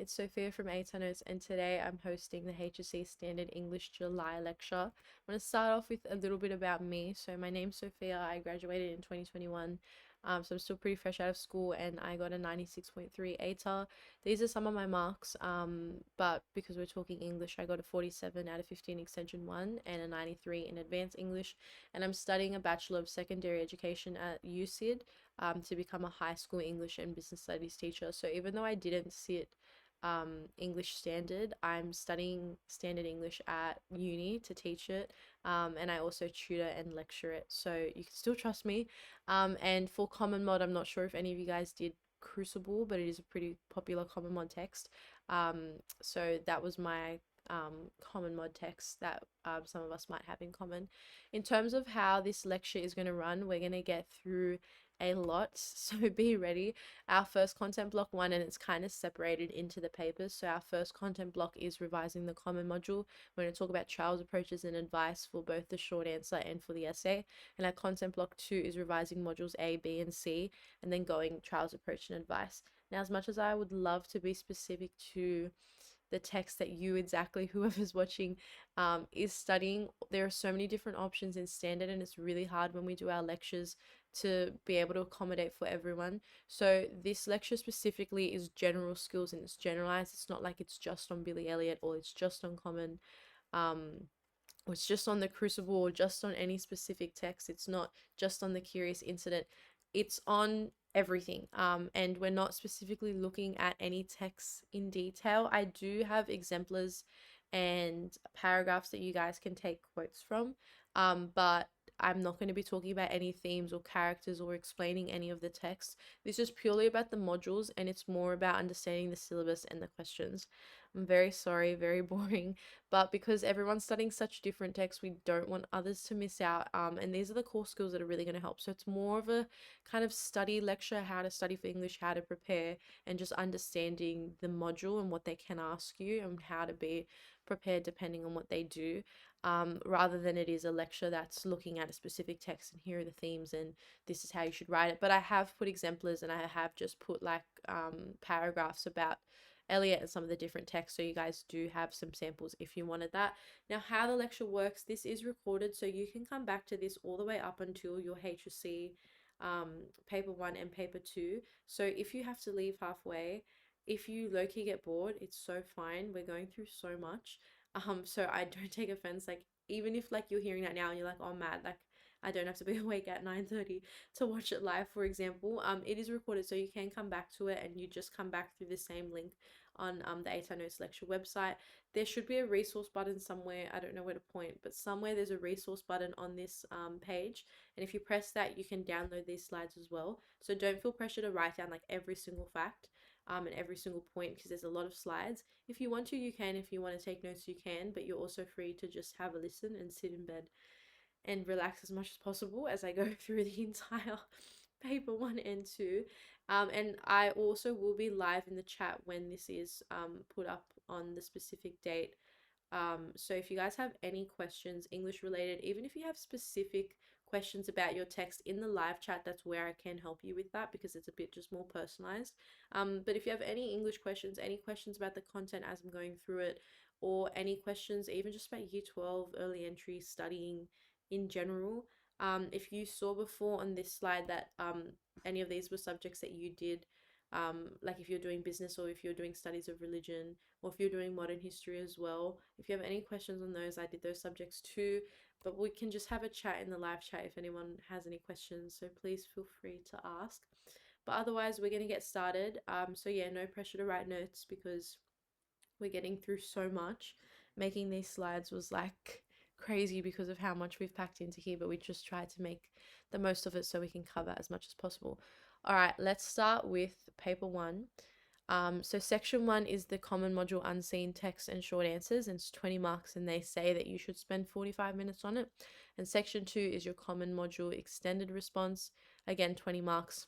it's Sophia from ATA Notes, and today I'm hosting the HSC Standard English July lecture. I'm going to start off with a little bit about me. So, my name's Sophia. I graduated in 2021, so I'm still pretty fresh out of school, and I got a 96.3 ATA. These are some of my marks, but because we're talking English, I got a 47 out of 15 Extension 1 and a 93 in Advanced English, and I'm studying a Bachelor of Secondary Education at UCID to become a high school English and Business Studies teacher. So even though I didn't sit English standard, I'm studying standard English at uni to teach it, and I also tutor and lecture it. So you can still trust me. And for Common Mod, I'm not sure if any of you guys did Crucible, but it is a pretty popular Common Mod text. So that was my common mod text that some of us might have in common. In terms of how this lecture is going to run, we're going to get through a lot, so be ready. Our first content block one, and it's kind of separated into the papers. So our first content block is revising the common module. We're going to talk about trials, approaches, and advice for both the short answer and for the essay. And our content block two is revising modules A, B, and C, and then going trials, approach, and advice. Now, as much as I would love to be specific to the text that you exactly whoever's watching is studying, there are so many different options in standard, and it's really hard when we do our lectures to be able to accommodate for everyone. So this lecture specifically is general skills, and it's generalized. It's not like it's just on Billy Elliot, or it's just on common, or it's just on the Crucible, or just on any specific text. It's not just on the Curious Incident. It's on everything. And we're not specifically looking at any texts in detail. I do have exemplars and paragraphs that you guys can take quotes from, but I'm not going to be talking about any themes or characters or explaining any of the text. This is purely about the modules, and it's more about understanding the syllabus and the questions. I'm very sorry, very boring, but because everyone's studying such different texts, we don't want others to miss out. And these are the core skills that are really going to help. So it's more of a kind of study lecture, how to study for English, how to prepare, and just understanding the module and what they can ask you and how to be prepared depending on what they do, rather than it is a lecture that's looking at a specific text and here are the themes and this is how you should write it. But I have put exemplars, and I have just put like paragraphs about Eliot and some of the different texts, so you guys do have some samples if you wanted that. Now, how the lecture works, this is recorded, so you can come back to this all the way up until your HSC paper one and paper two. So if you have to leave halfway, if you low-key get bored, it's so fine. We're going through so much. So I don't take offense. Like, even if like you're hearing that now and you're like, oh mad, like I don't have to be awake at 9:30 to watch it live, for example. It is recorded, so you can come back to it, and you just come back through the same link on the 8 Notes lecture website. There should be a resource button somewhere. I don't know where to point, but somewhere there's a resource button on this page, and if you press that, you can download these slides as well. So don't feel pressure to write down like every single fact and every single point, because there's a lot of slides. If you want to, you can. If you want to take notes, you can, but you're also free to just have a listen and sit in bed and relax as much as possible as I go through the entire paper one and two. And I also will be live in the chat when this is put up on the specific date. So if you guys have any questions, English related, even if you have specific questions about your text in the live chat, that's where I can help you with that, because it's a bit just more personalized. But if you have any English questions, any questions about the content as I'm going through it, or any questions even just about year 12 early entry studying in general, if you saw before on this slide that any of these were subjects that you did, like if you're doing business, or if you're doing studies of religion, or if you're doing modern history as well, if you have any questions on those, I did those subjects too. But we can just have a chat in the live chat if anyone has any questions, so please feel free to ask. But otherwise, we're going to get started. So yeah, no pressure to write notes, because we're getting through so much. Making these slides was like crazy because of how much we've packed into here, but we just tried to make the most of it so we can cover as much as possible. All right, let's start with paper one. So section one is the common module unseen text and short answers, and it's 20 marks, and they say that you should spend 45 minutes on it. And section two is your common module extended response, again 20 marks,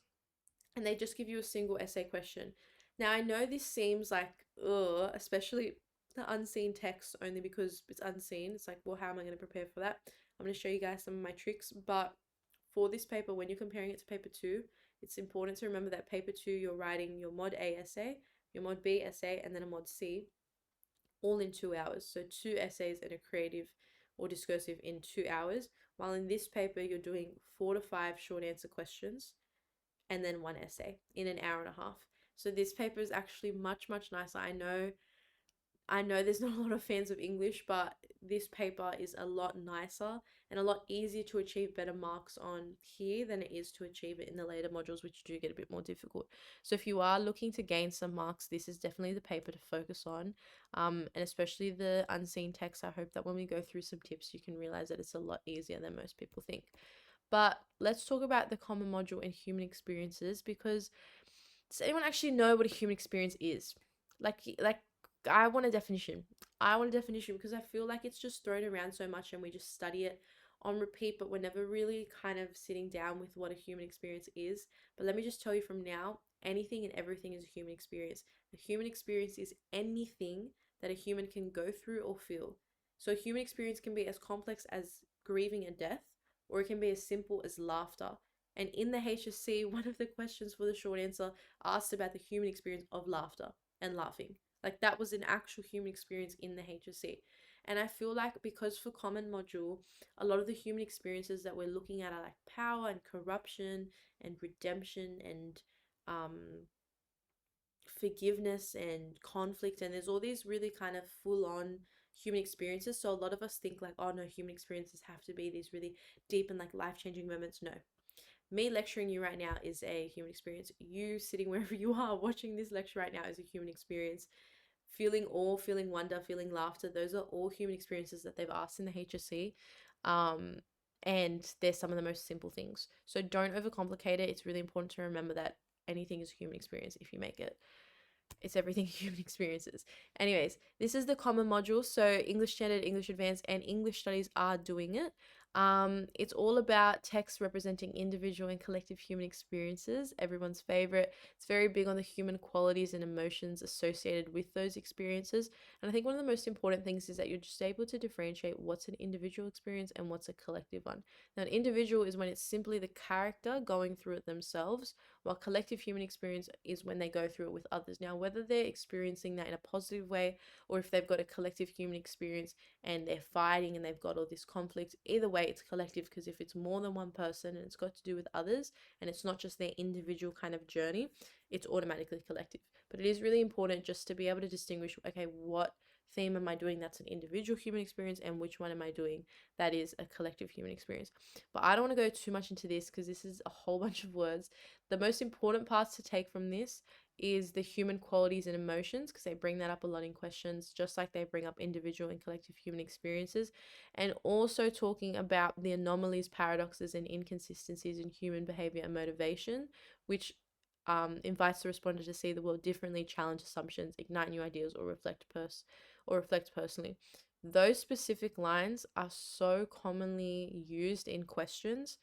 and they just give you a single essay question. Now, I know this seems like, ugh, especially the unseen text, only because it's unseen. It's like, well, how am I going to prepare for that? I'm going to show you guys some of my tricks, but for this paper, when you're comparing it to paper two, it's important to remember that paper two, you're writing your mod A essay, your mod B essay, and then a mod C, all in 2 hours. So 2 essays and a creative or discursive in 2 hours. While in this paper, you're doing 4 to 5 short answer questions and then one essay in an hour and a half. So this paper is actually much, much nicer. I know there's not a lot of fans of English, but this paper is a lot nicer and a lot easier to achieve better marks on here than it is to achieve it in the later modules, which do get a bit more difficult. So if you are looking to gain some marks, this is definitely the paper to focus on, and especially the unseen text. I hope that when we go through some tips, you can realize that it's a lot easier than most people think. But let's talk about the common module and human experiences, because does anyone actually know what a human experience is? Like I want a definition. I want a definition because I feel like it's just thrown around so much and we just study it on repeat, but we're never really kind of sitting down with what a human experience is. But let me just tell you from now, anything and everything is a human experience. A human experience is anything that a human can go through or feel. So a human experience can be as complex as grieving a death, or it can be as simple as laughter. And in the HSC, one of the questions for the short answer asked about the human experience of laughter and laughing. Like that was an actual human experience in the HSC. And I feel like because for common module, a lot of the human experiences that we're looking at are like power and corruption and redemption and um, forgiveness and conflict. And there's all these really kind of full on human experiences. So a lot of us think like, oh no, human experiences have to be these really deep and like life changing moments. No, me lecturing you right now is a human experience. You sitting wherever you are watching this lecture right now is a human experience. Feeling awe, feeling wonder, feeling laughter, those are all human experiences that they've asked in the HSC. Um, and they're some of the most simple things. So don't overcomplicate it. It's really important to remember that anything is a human experience if you make it. It's everything human experiences. Anyways, this is the common module. So English Standard, English Advanced, and English Studies are doing it. It's all about text representing individual and collective human experiences, everyone's favorite. It's very big on the human qualities and emotions associated with those experiences. And I think one of the most important things is that you're just able to differentiate what's an individual experience and what's a collective one. Now, an individual is when it's simply the character going through it themselves, while collective human experience is when they go through it with others. Now, whether they're experiencing that in a positive way or if they've got a collective human experience and they're fighting and they've got all this conflict, either way, it's collective, because if it's more than one person and it's got to do with others and it's not just their individual kind of journey, it's automatically collective. But it is really important just to be able to distinguish, okay, what theme am I doing that's an individual human experience and which one am I doing that is a collective human experience. But I don't want to go too much into this because this is a whole bunch of words. The most important parts to take from this is the human qualities and emotions, because they bring that up a lot in questions, just like they bring up individual and collective human experiences. And also talking about the anomalies, paradoxes, and inconsistencies in human behavior and motivation, which invites the respondent to see the world differently, challenge assumptions, ignite new ideas, or reflect personally. Those specific lines are so commonly used in questions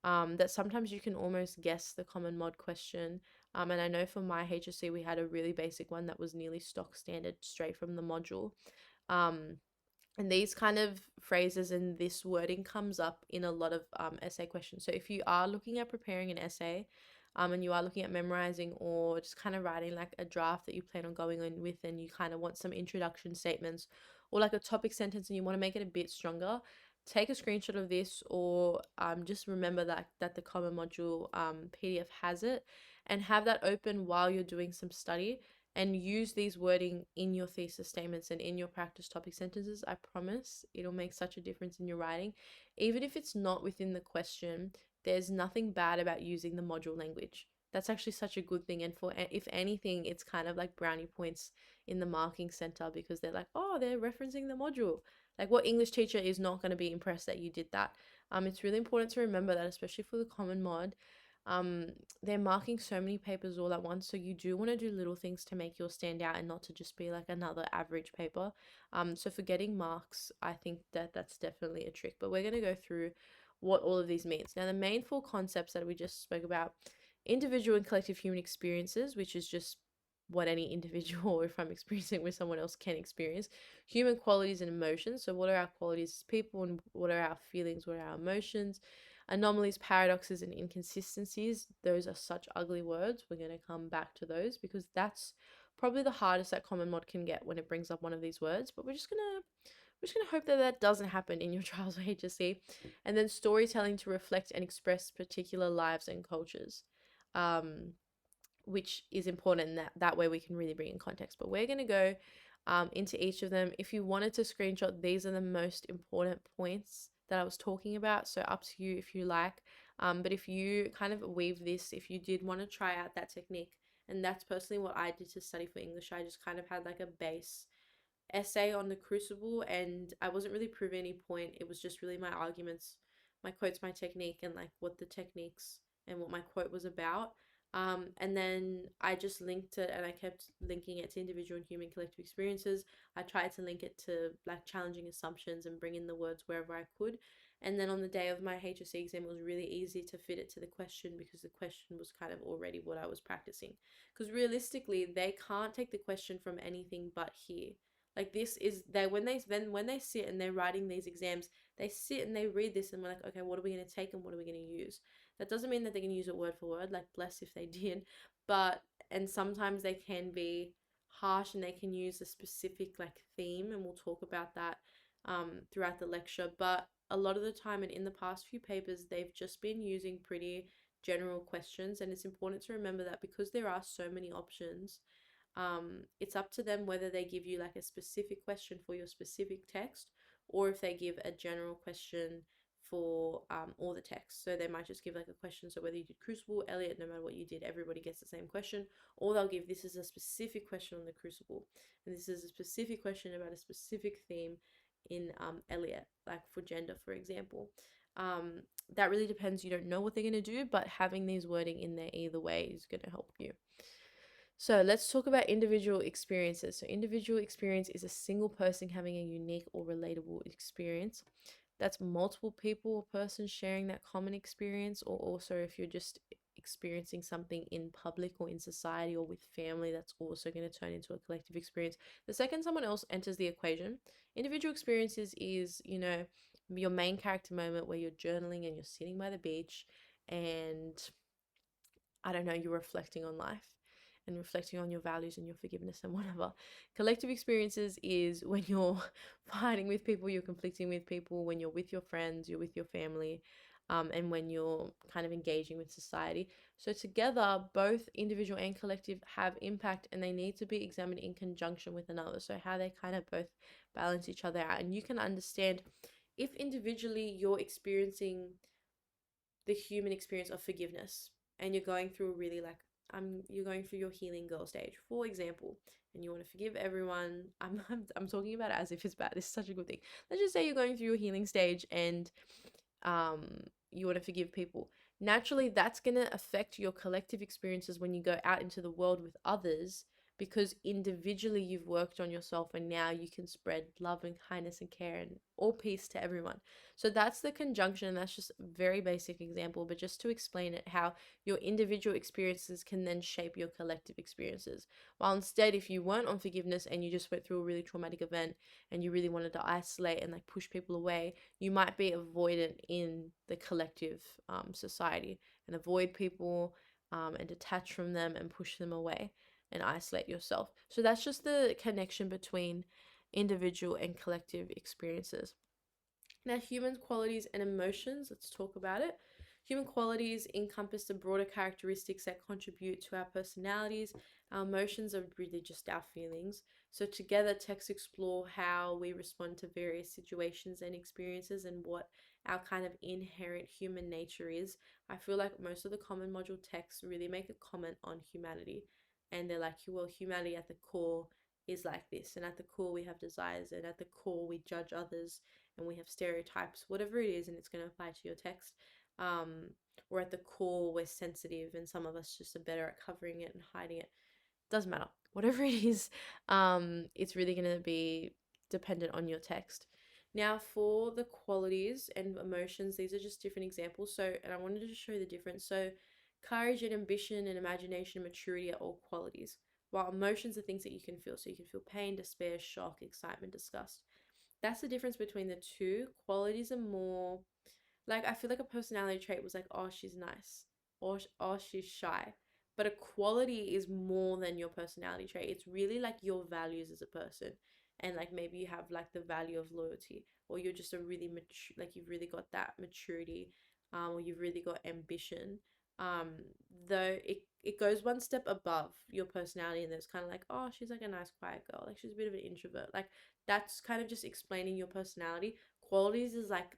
that sometimes you can almost guess the common mod question. And I know for my HSC, we had a really basic one that was nearly stock standard straight from the module. Um, and these kind of phrases and this wording comes up in a lot of essay questions. So if you are looking at preparing an essay, and you are looking at memorizing or just kind of writing like a draft that you plan on going in with, and you kind of want some introduction statements or like a topic sentence and you want to make it a bit stronger, take a screenshot of this, or just remember that the common module PDF has it, and have that open while you're doing some study, and use these wording in your thesis statements and in your practice topic sentences. I promise it'll make such a difference in your writing. Even if it's not within the question, there's nothing bad about using the module language. That's actually such a good thing. And for, if anything, it's kind of like brownie points in the marking center, because they're like, oh, they're referencing the module. Like, what English teacher is not going to be impressed that you did that? It's really important to remember that, especially for the common mod. Um, they're marking so many papers all at once, so you do want to do little things to make yours stand out and not to just be like another average paper. So for getting marks, I think that that's definitely a trick. But we're going to go through what all of these means. Now, the main four concepts that we just spoke about: individual and collective human experiences, which is just what any individual, or if I'm experiencing with someone else, can experience. Human qualities and emotions, so what are our qualities as people and what are our feelings, what are our emotions. Anomalies, paradoxes, and inconsistencies, those are such ugly words. We're going to come back to those because that's probably the hardest that common mod can get when it brings up one of these words, but we're just gonna hope that that doesn't happen in your trials or HSC. And then storytelling to reflect and express particular lives and cultures, um, which is important. That way we can really bring in context. But we're gonna go into each of them. If you wanted to screenshot, these are the most important points that I was talking about. So up to you if you like. But if you kind of weave this, if you did want to try out that technique, and that's personally what I did to study for English, I just kind of had like a base essay on the crucible, and I wasn't really proving any point. It was just really my arguments, my quotes, my technique, and like what the techniques and what my quote was about. And then I just linked it, and I kept linking it to individual and human collective experiences. I tried to link it to like challenging assumptions and bring in the words wherever I could. And then on the day of my HSC exam, it was really easy to fit it to the question because the question was kind of already what I was practicing. Because realistically, they can't take the question from anything but here. Like this is they when they sit and they're writing these exams, they sit and they read this and we're like, okay, what are we going to take and what are we going to use? That doesn't mean that they can use it word for word, like bless if they did, but and sometimes they can be harsh and they can use a specific like theme, and we'll talk about that throughout the lecture. But a lot of the time and in the past few papers, they've just been using pretty general questions, and it's important to remember that because there are so many options, it's up to them whether they give you like a specific question for your specific text, or if they give a general question for all the text. So they might just give like a question. So whether you did Crucible, Eliot, no matter what you did, everybody gets the same question. Or they'll give this is a specific question on the Crucible, and this is a specific question about a specific theme in Eliot, like for gender, for example. That really depends. You don't know what they're going to do, but having these wording in there either way is going to help you. So let's talk about individual experiences. So individual experience is a single person having a unique or relatable experience. That's multiple people or persons sharing that common experience, or also if you're just experiencing something in public or in society or with family, that's also going to turn into a collective experience. The second someone else enters the equation, individual experiences is, your main character moment where you're journaling and you're sitting by the beach and I don't know, you're reflecting on life and reflecting on your values and your forgiveness and whatever. Collective experiences is when you're fighting with people, you're conflicting with people, when you're with your friends, you're with your family, and when you're kind of engaging with society. So together, both individual and collective have impact, and they need to be examined in conjunction with another. So how they kind of both balance each other out. And you can understand if individually you're experiencing the human experience of forgiveness, and you're going through a really like you're going through your healing girl stage, for example, and you want to forgive everyone. I'm talking about it as if it's bad. It's such a good thing. Let's just say you're going through your healing stage and um you want to forgive people. Naturally, that's going to affect your collective experiences when you go out into the world with others, because individually you've worked on yourself and now you can spread love and kindness and care and all peace to everyone. So that's the conjunction. That's just a very basic example, but just to explain it, how your individual experiences can then shape your collective experiences. While instead, if you weren't on forgiveness and you just went through a really traumatic event and you really wanted to isolate and like push people away, you might be avoidant in the collective society and avoid people and detach from them and push them away and isolate yourself. So that's just the connection between individual and collective experiences. Now, human qualities and emotions, let's talk about it. Human qualities encompass the broader characteristics that contribute to our personalities. Our emotions are really just our feelings. So, together, texts explore how we respond to various situations and experiences and what our kind of inherent human nature is. I feel like most of the common module texts really make a comment on humanity. And they're like, well, humanity at the core is like this. And at the core, we have desires. And at the core, we judge others and we have stereotypes, whatever it is, and it's going to apply to your text. Or at the core, we're sensitive, and some of us just are better at covering it and hiding it. Doesn't matter. Whatever it is, it's really going to be dependent on your text. Now, for the qualities and emotions, these are just different examples. So, and I wanted to show the difference. So, courage and ambition and imagination and maturity are all qualities, while emotions are things that you can feel. So, you can feel pain, despair, shock, excitement, disgust. That's the difference between the two. Qualities are more like, I feel like a personality trait was like, oh, she's nice, or oh, she's shy. But a quality is more than your personality trait. It's really like your values as a person. And like maybe you have like the value of loyalty, or you're just a really mature, like you've really got that maturity, or you've really got ambition. Um, though it goes one step above your personality, and there's kind of like, oh, she's like a nice quiet girl, like she's a bit of an introvert. Like that's kind of just explaining your personality. Qualities is like,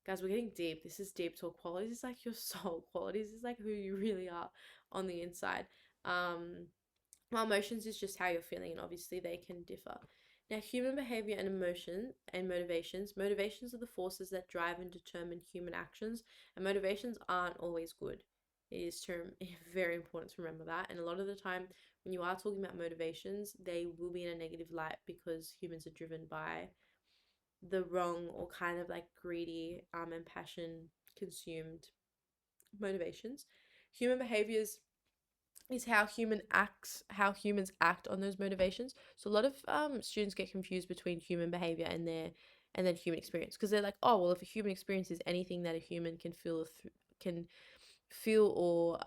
guys, we're getting deep. This is deep talk. Qualities is like your soul. Qualities is like who you really are on the inside. Um, while emotions is just how you're feeling, and obviously they can differ. Now, human behavior and emotion and motivations. Motivations are the forces that drive and determine human actions, and motivations aren't always good. It is very important to remember that. And a lot of the time, when you are talking about motivations, they will be in a negative light because humans are driven by the wrong or kind of like greedy and passion consumed motivations. Human behaviors is how humans act on those motivations. So a lot of students get confused between human behavior and then human experience, because they're like, oh well, if a human experience is anything that a human can can feel or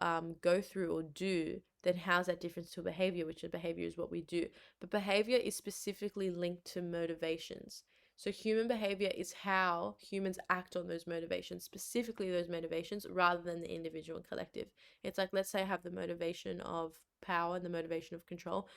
go through or do, then how's that different to behavior, which a behavior is what we do. But behavior is specifically linked to motivations. So human behavior is how humans act on those motivations, specifically those motivations, rather than the individual and collective. It's like, let's say I have the motivation of power and the motivation of control.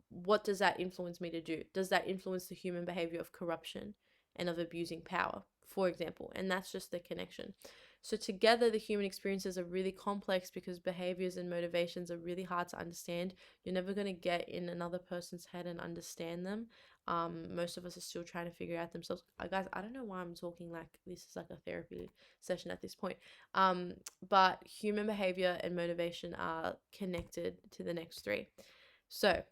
What does that influence me to do? Does that influence the human behavior of corruption and of abusing power, for example? And that's just the connection. So together, the human experiences are really complex because behaviors and motivations are really hard to understand. You're never going to get in another person's head and understand them. Most of us are still trying to figure out themselves. Guys, I don't know why I'm talking like this is like a therapy session at this point. But human behavior and motivation are connected to the next three. So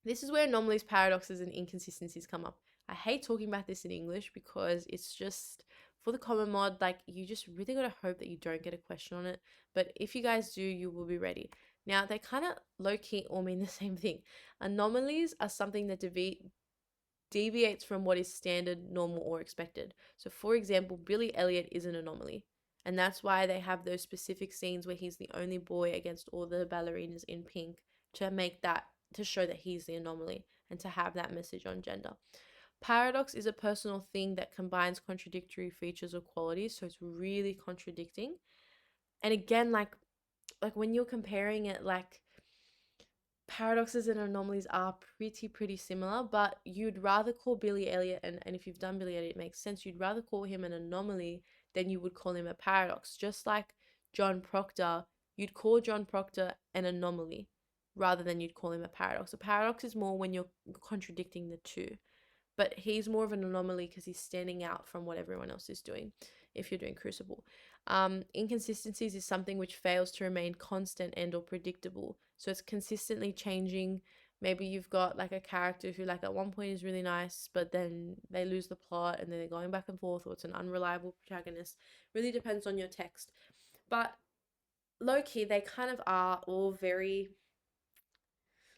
this is where anomalies, paradoxes, and inconsistencies come up. I hate talking about this in English because it's just for the common mod, like you just really gotta hope that you don't get a question on it. But if you guys do, you will be ready. Now, they kind of low key all mean the same thing. Anomalies are something that deviates from what is standard, normal, or expected. So, for example, Billy Elliot is an anomaly. And that's why they have those specific scenes where he's the only boy against all the ballerinas in pink, to make that, to show that he's the anomaly and to have that message on gender. Paradox is a personal thing that combines contradictory features or qualities. So it's really contradicting. And again, like when you're comparing it, like paradoxes and anomalies are pretty similar, but you'd rather call Billy Elliot, and if you've done Billy Elliot, it makes sense, you'd rather call him an anomaly than you would call him a paradox. Just like John Proctor, you'd call John Proctor an anomaly rather than you'd call him a paradox. A paradox is more when you're contradicting the two, but he's more of an anomaly because he's standing out from what everyone else is doing if you're doing Crucible. Inconsistencies is something which fails to remain constant and or predictable. So it's consistently changing. Maybe you've got like a character who like at one point is really nice, but then they lose the plot and then they're going back and forth, or it's an unreliable protagonist. Really depends on your text. But low key, they kind of are all very,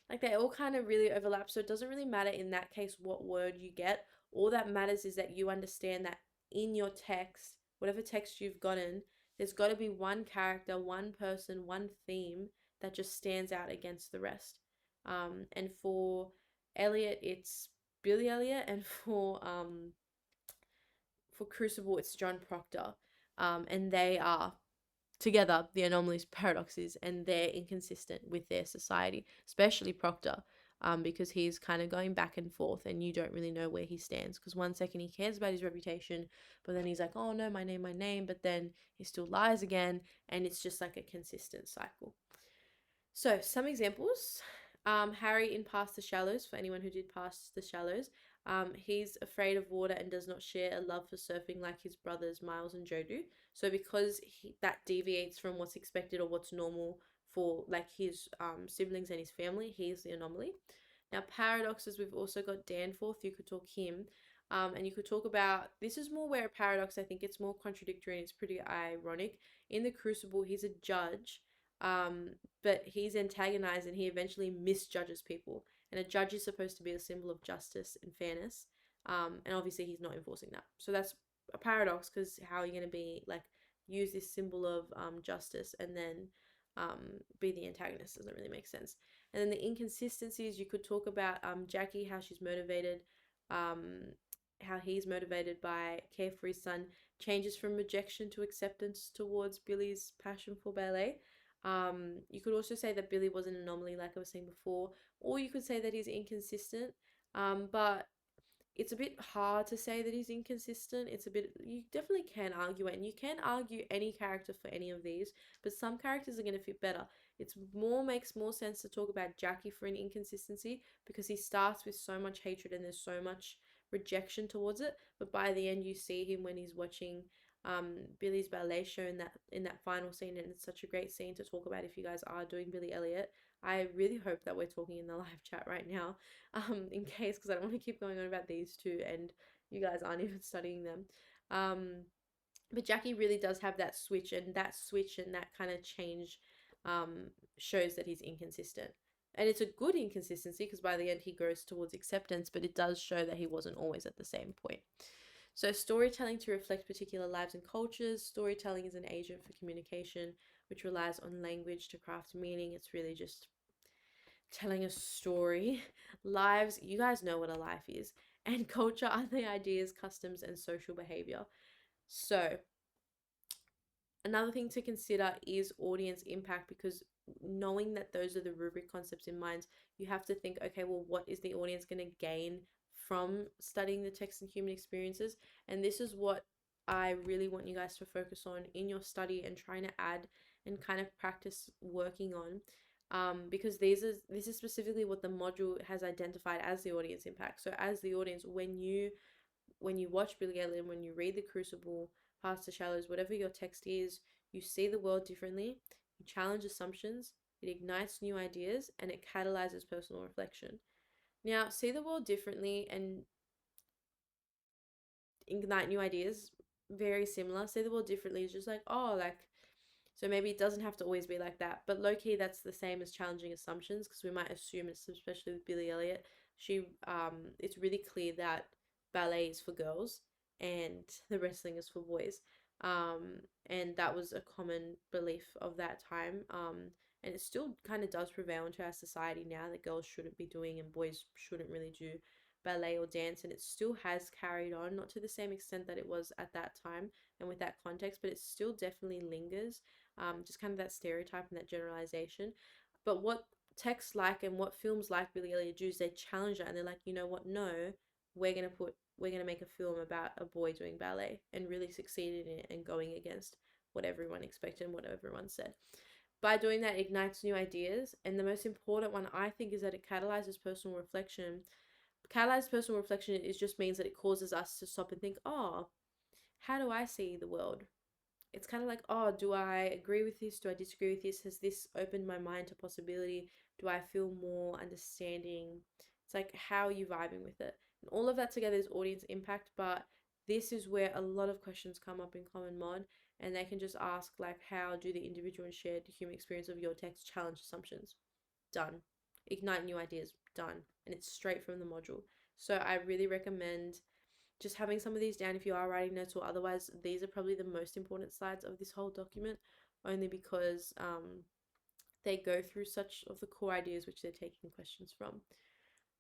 like they all kind of really overlap. So it doesn't really matter in that case what word you get. All that matters is that you understand that in your text, whatever text you've gotten, there's got to be one character, one person, one theme that just stands out against the rest. And for Elliot, it's Billy Elliot, and for Crucible, it's John Proctor. And they are together the anomalies, paradoxes, and they're inconsistent with their society, especially Proctor, because he's kind of going back and forth and you don't really know where he stands, because one second he cares about his reputation, but then he's like, oh no, my name, but then he still lies again, and it's just like a consistent cycle. So some examples. Harry in Past the Shallows, for anyone who did Past the Shallows, he's afraid of water and does not share a love for surfing like his brothers Miles and Joe do. So because that deviates from what's expected or what's normal for like his siblings and his family, he's the anomaly. Now paradoxes, we've also got Danforth. You could talk him. And you could talk about, this is more where a paradox, I think it's more contradictory and it's pretty ironic. In the Crucible, he's a judge, but he's antagonized and he eventually misjudges people. And a judge is supposed to be a symbol of justice and fairness. And obviously he's not enforcing that. So that's a paradox, because how are you going to be like use this symbol of justice and then be the antagonist. Doesn't really make sense. And then the inconsistencies, you could talk about Jackie, how she's motivated, um, how he's motivated by care for his son, changes from rejection to acceptance towards Billy's passion for ballet. You could also say that Billy was an anomaly, like I was saying before, or you could say that he's inconsistent. But it's a bit hard to say that he's inconsistent. It's a bit, you definitely can argue it, and you can argue any character for any of these, but some characters are going to fit better. It's more, makes more sense to talk about Jackie for an inconsistency because he starts with so much hatred and there's so much rejection towards it, but by the end you see him when he's watching Billy's ballet show in that final scene, and it's such a great scene to talk about if you guys are doing Billy Elliot. I really hope that we're talking in the live chat right now, in case, because I don't want to keep going on about these two and you guys aren't even studying them. But Jackie really does have that switch, and that kind of change shows that he's inconsistent. And it's a good inconsistency because by the end he goes towards acceptance, but it does show that he wasn't always at the same point. So, storytelling to reflect particular lives and cultures. Storytelling is an agent for communication which relies on language to craft meaning. It's really just telling a story. Lives, you guys know what a life is. And culture are the ideas, customs, and social behavior. So, another thing to consider is audience impact, because knowing that those are the rubric concepts in mind, you have to think, okay, well, what is the audience going to gain from studying the text and human experiences? And this is what I really want you guys to focus on in your study and trying to add and kind of practice working on. Because this is specifically what the module has identified as the audience impact. So as the audience, when you watch Billy Elliot, when you read The Crucible, Past the Shallows, whatever your text is, you see the world differently, you challenge assumptions, it ignites new ideas, and it catalyzes personal reflection. Now, see the world differently and ignite new ideas, very similar. See the world differently is just like, oh, like, so maybe it doesn't have to always be like that. But low key, that's the same as challenging assumptions, because we might assume it's, especially with Billy Elliot, it's really clear that ballet is for girls and the wrestling is for boys. And that was a common belief of that time. And it still kind of does prevail into our society now that girls shouldn't be doing and boys shouldn't really do ballet or dance, and it still has carried on, not to the same extent that it was at that time and with that context, but it still definitely lingers, just kind of that stereotype and that generalization. But what texts like and what films like Billy Elliot do is they challenge that, and they're like, you know what, no, we're gonna make a film about a boy doing ballet and really succeeded in it and going against what everyone expected and what everyone said. By doing that, it ignites new ideas, and the most important one I think is that it catalyzes personal reflection. Catalyzed personal reflection is just means that it causes us to stop and think, oh, how do I see the world? It's kind of like, oh, do I agree with this? Do I disagree with this? Has this opened my mind to possibility? Do I feel more understanding? It's like, how are you vibing with it? And all of that together is audience impact, but this is where a lot of questions come up in Common Mod, and they can just ask, like, how do the individual and shared human experience of your text challenge assumptions? Done. Ignite new ideas? Done. And it's straight from the module. So I really recommend just having some of these down if you are writing notes, or otherwise these are probably the most important slides of this whole document, only because they go through such of the core ideas which they're taking questions from.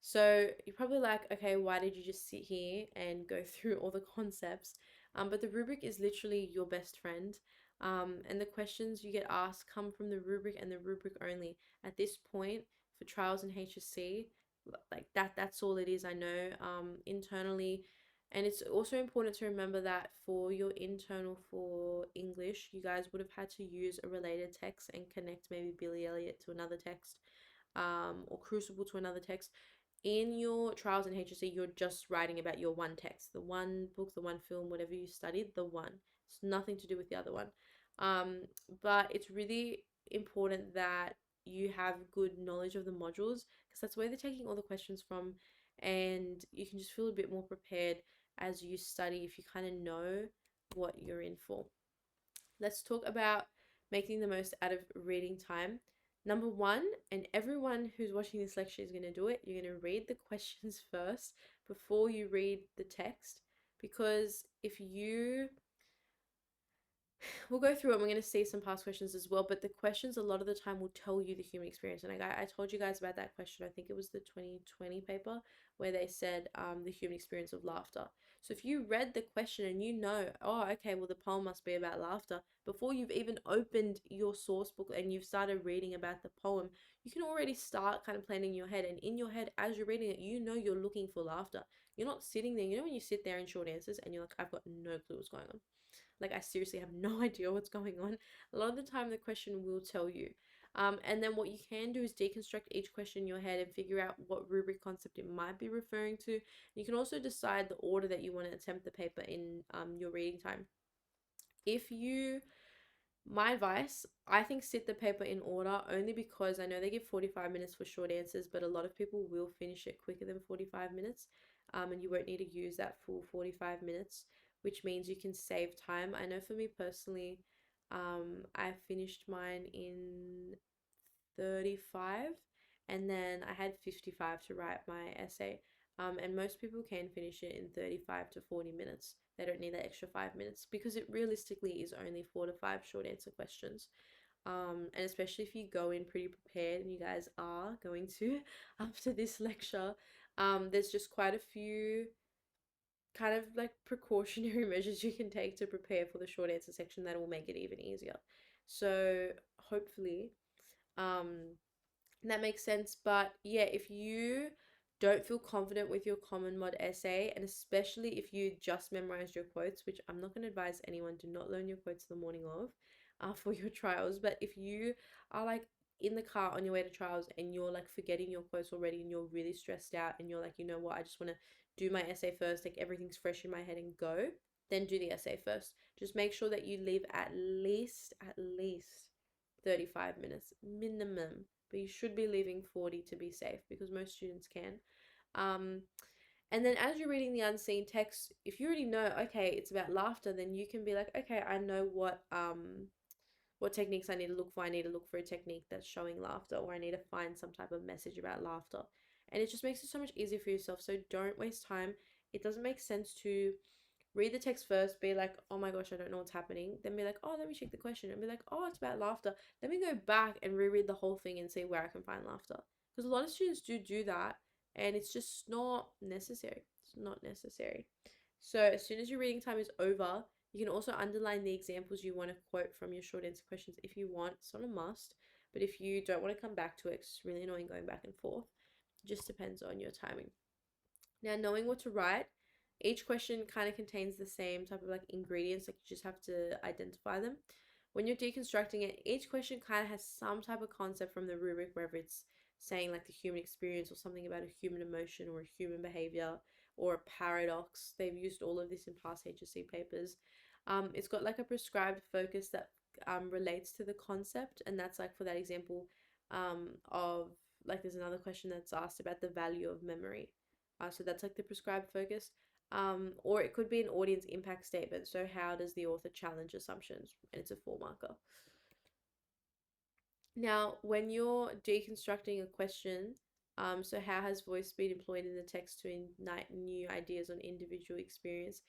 So you're probably like, okay, why did you just sit here and go through all the concepts? But the rubric is literally your best friend. And the questions you get asked come from the rubric and the rubric only. At this point, for trials in HSC, like that's all it is. I know internally. And it's also important to remember that for your internal for English, you guys would have had to use a related text and connect maybe Billy Elliot to another text, or Crucible to another text. In your trials in HSC, you're just writing about your one text, the one book, the one film, whatever you studied, the one. It's nothing to do with the other one. But it's really important that you have good knowledge of the modules, because that's where they're taking all the questions from, and you can just feel a bit more prepared as you study if you kind of know what you're in for. Let's talk about making the most out of reading time. Number one, and everyone who's watching this lecture is going to do it, you're going to read the questions first before you read the text. Because if you we'll go through it. We're going to see some past questions as well, but the questions a lot of the time will tell you the human experience. And I told you guys about that question. I think it was the 2020 paper where they said the human experience of laughter. So if you read the question and you know, oh, okay, well, the poem must be about laughter, before you've even opened your source book and you've started reading about the poem, you can already start kind of planning in your head. And in your head, as you're reading it, you know you're looking for laughter. You're not sitting there. You know when you sit there in short answers and you're like, I've got no clue what's going on. Like, I seriously have no idea what's going on. A lot of the time, the question will tell you. And then what you can do is deconstruct each question in your head and figure out what rubric concept it might be referring to. You can also decide the order that you want to attempt the paper in your reading time. If you My advice, I think sit the paper in order only because I know they give 45 minutes for short answers, but a lot of people will finish it quicker than 45 minutes. And you won't need to use that full 45 minutes, which means you can save time. I know for me personally, I finished mine in 35 and then I had 55 to write my essay. And most people can finish it in 35 to 40 minutes. They don't need that extra 5 minutes because it realistically is only 4 to 5 short answer questions. And especially if you go in pretty prepared, and you guys are going to after this lecture, there's just quite a few kind of like precautionary measures you can take to prepare for the short answer section that will make it even easier. So hopefully, um, that makes sense. But yeah, if you don't feel confident with your common mod essay, and especially if you just memorized your quotes, which I'm not going to advise anyone, do not learn your quotes the morning of for your trials. But if you are like in the car on your way to trials and you're like forgetting your quotes already and you're really stressed out and you're like, you know what, I just want to do my essay first, like everything's fresh in my head and go, then do the essay first. Just make sure that you leave at least 35 minutes minimum, but you should be leaving 40 to be safe because most students can. Um, and then as you're reading the unseen text, if you already know, okay, it's about laughter, then you can be like, okay, I know what techniques I need to look for. I need to look for a technique that's showing laughter, or I need to find some type of message about laughter. And it just makes it so much easier for yourself. So don't waste time. It doesn't make sense to read the text first, be like, oh my gosh, I don't know what's happening. Then be like, oh, let me check the question. And be like, oh, it's about laughter. Let me go back and reread the whole thing and see where I can find laughter. Because a lot of students do that, and it's just not necessary. It's not necessary. So as soon as your reading time is over, you can also underline the examples you want to quote from your short answer questions if you want. It's not a must, but if you don't want to come back to it, it's really annoying going back and forth. It just depends on your timing. Now, knowing what to write, each question kind of contains the same type of like ingredients, like you just have to identify them. When you're deconstructing it, each question kind of has some type of concept from the rubric, whether it's saying like the human experience or something about a human emotion or a human behavior or a paradox. They've used all of this in past HSC papers. It's got like a prescribed focus that relates to the concept, and that's like for that example of like there's another question that's asked about the value of memory. So that's like the prescribed focus. Or it could be an audience impact statement. So how does the author challenge assumptions? And it's a 4 marker. Now, when you're deconstructing a question, so how has voice been employed in the text to ignite new ideas on individual experience?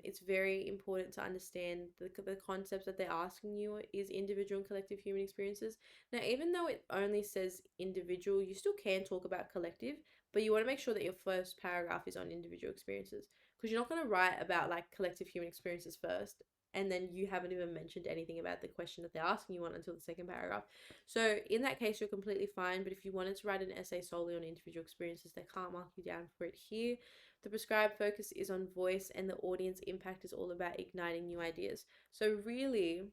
It's very important to understand the concepts that they're asking you is individual and collective human experiences. Now, even though it only says individual, you still can talk about collective, but you want to make sure that your first paragraph is on individual experiences because you're not going to write about like collective human experiences first and then you haven't even mentioned anything about the question that they're asking you on until the second paragraph. So in that case, you're completely fine. But if you wanted to write an essay solely on individual experiences, they can't mark you down for it here. The prescribed focus is on voice, and the audience impact is all about igniting new ideas. So really,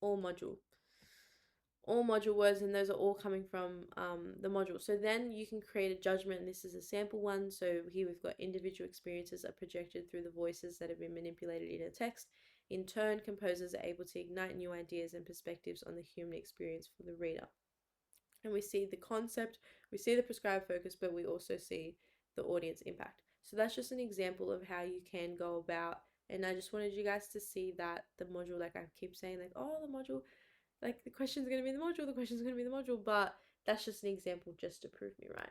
all module all module words, and those are all coming from the module. So then you can create a judgment. This is a sample one. So here we've got individual experiences are projected through the voices that have been manipulated in a text. In turn, composers are able to ignite new ideas and perspectives on the human experience for the reader. And we see the concept, we see the prescribed focus, but we also see the audience impact. So that's just an example of how you can go about. And I just wanted you guys to see that the module, like I keep saying, like, oh, the module, like the question's going to be in the module, the question's going to be in the module, but that's just an example just to prove me right.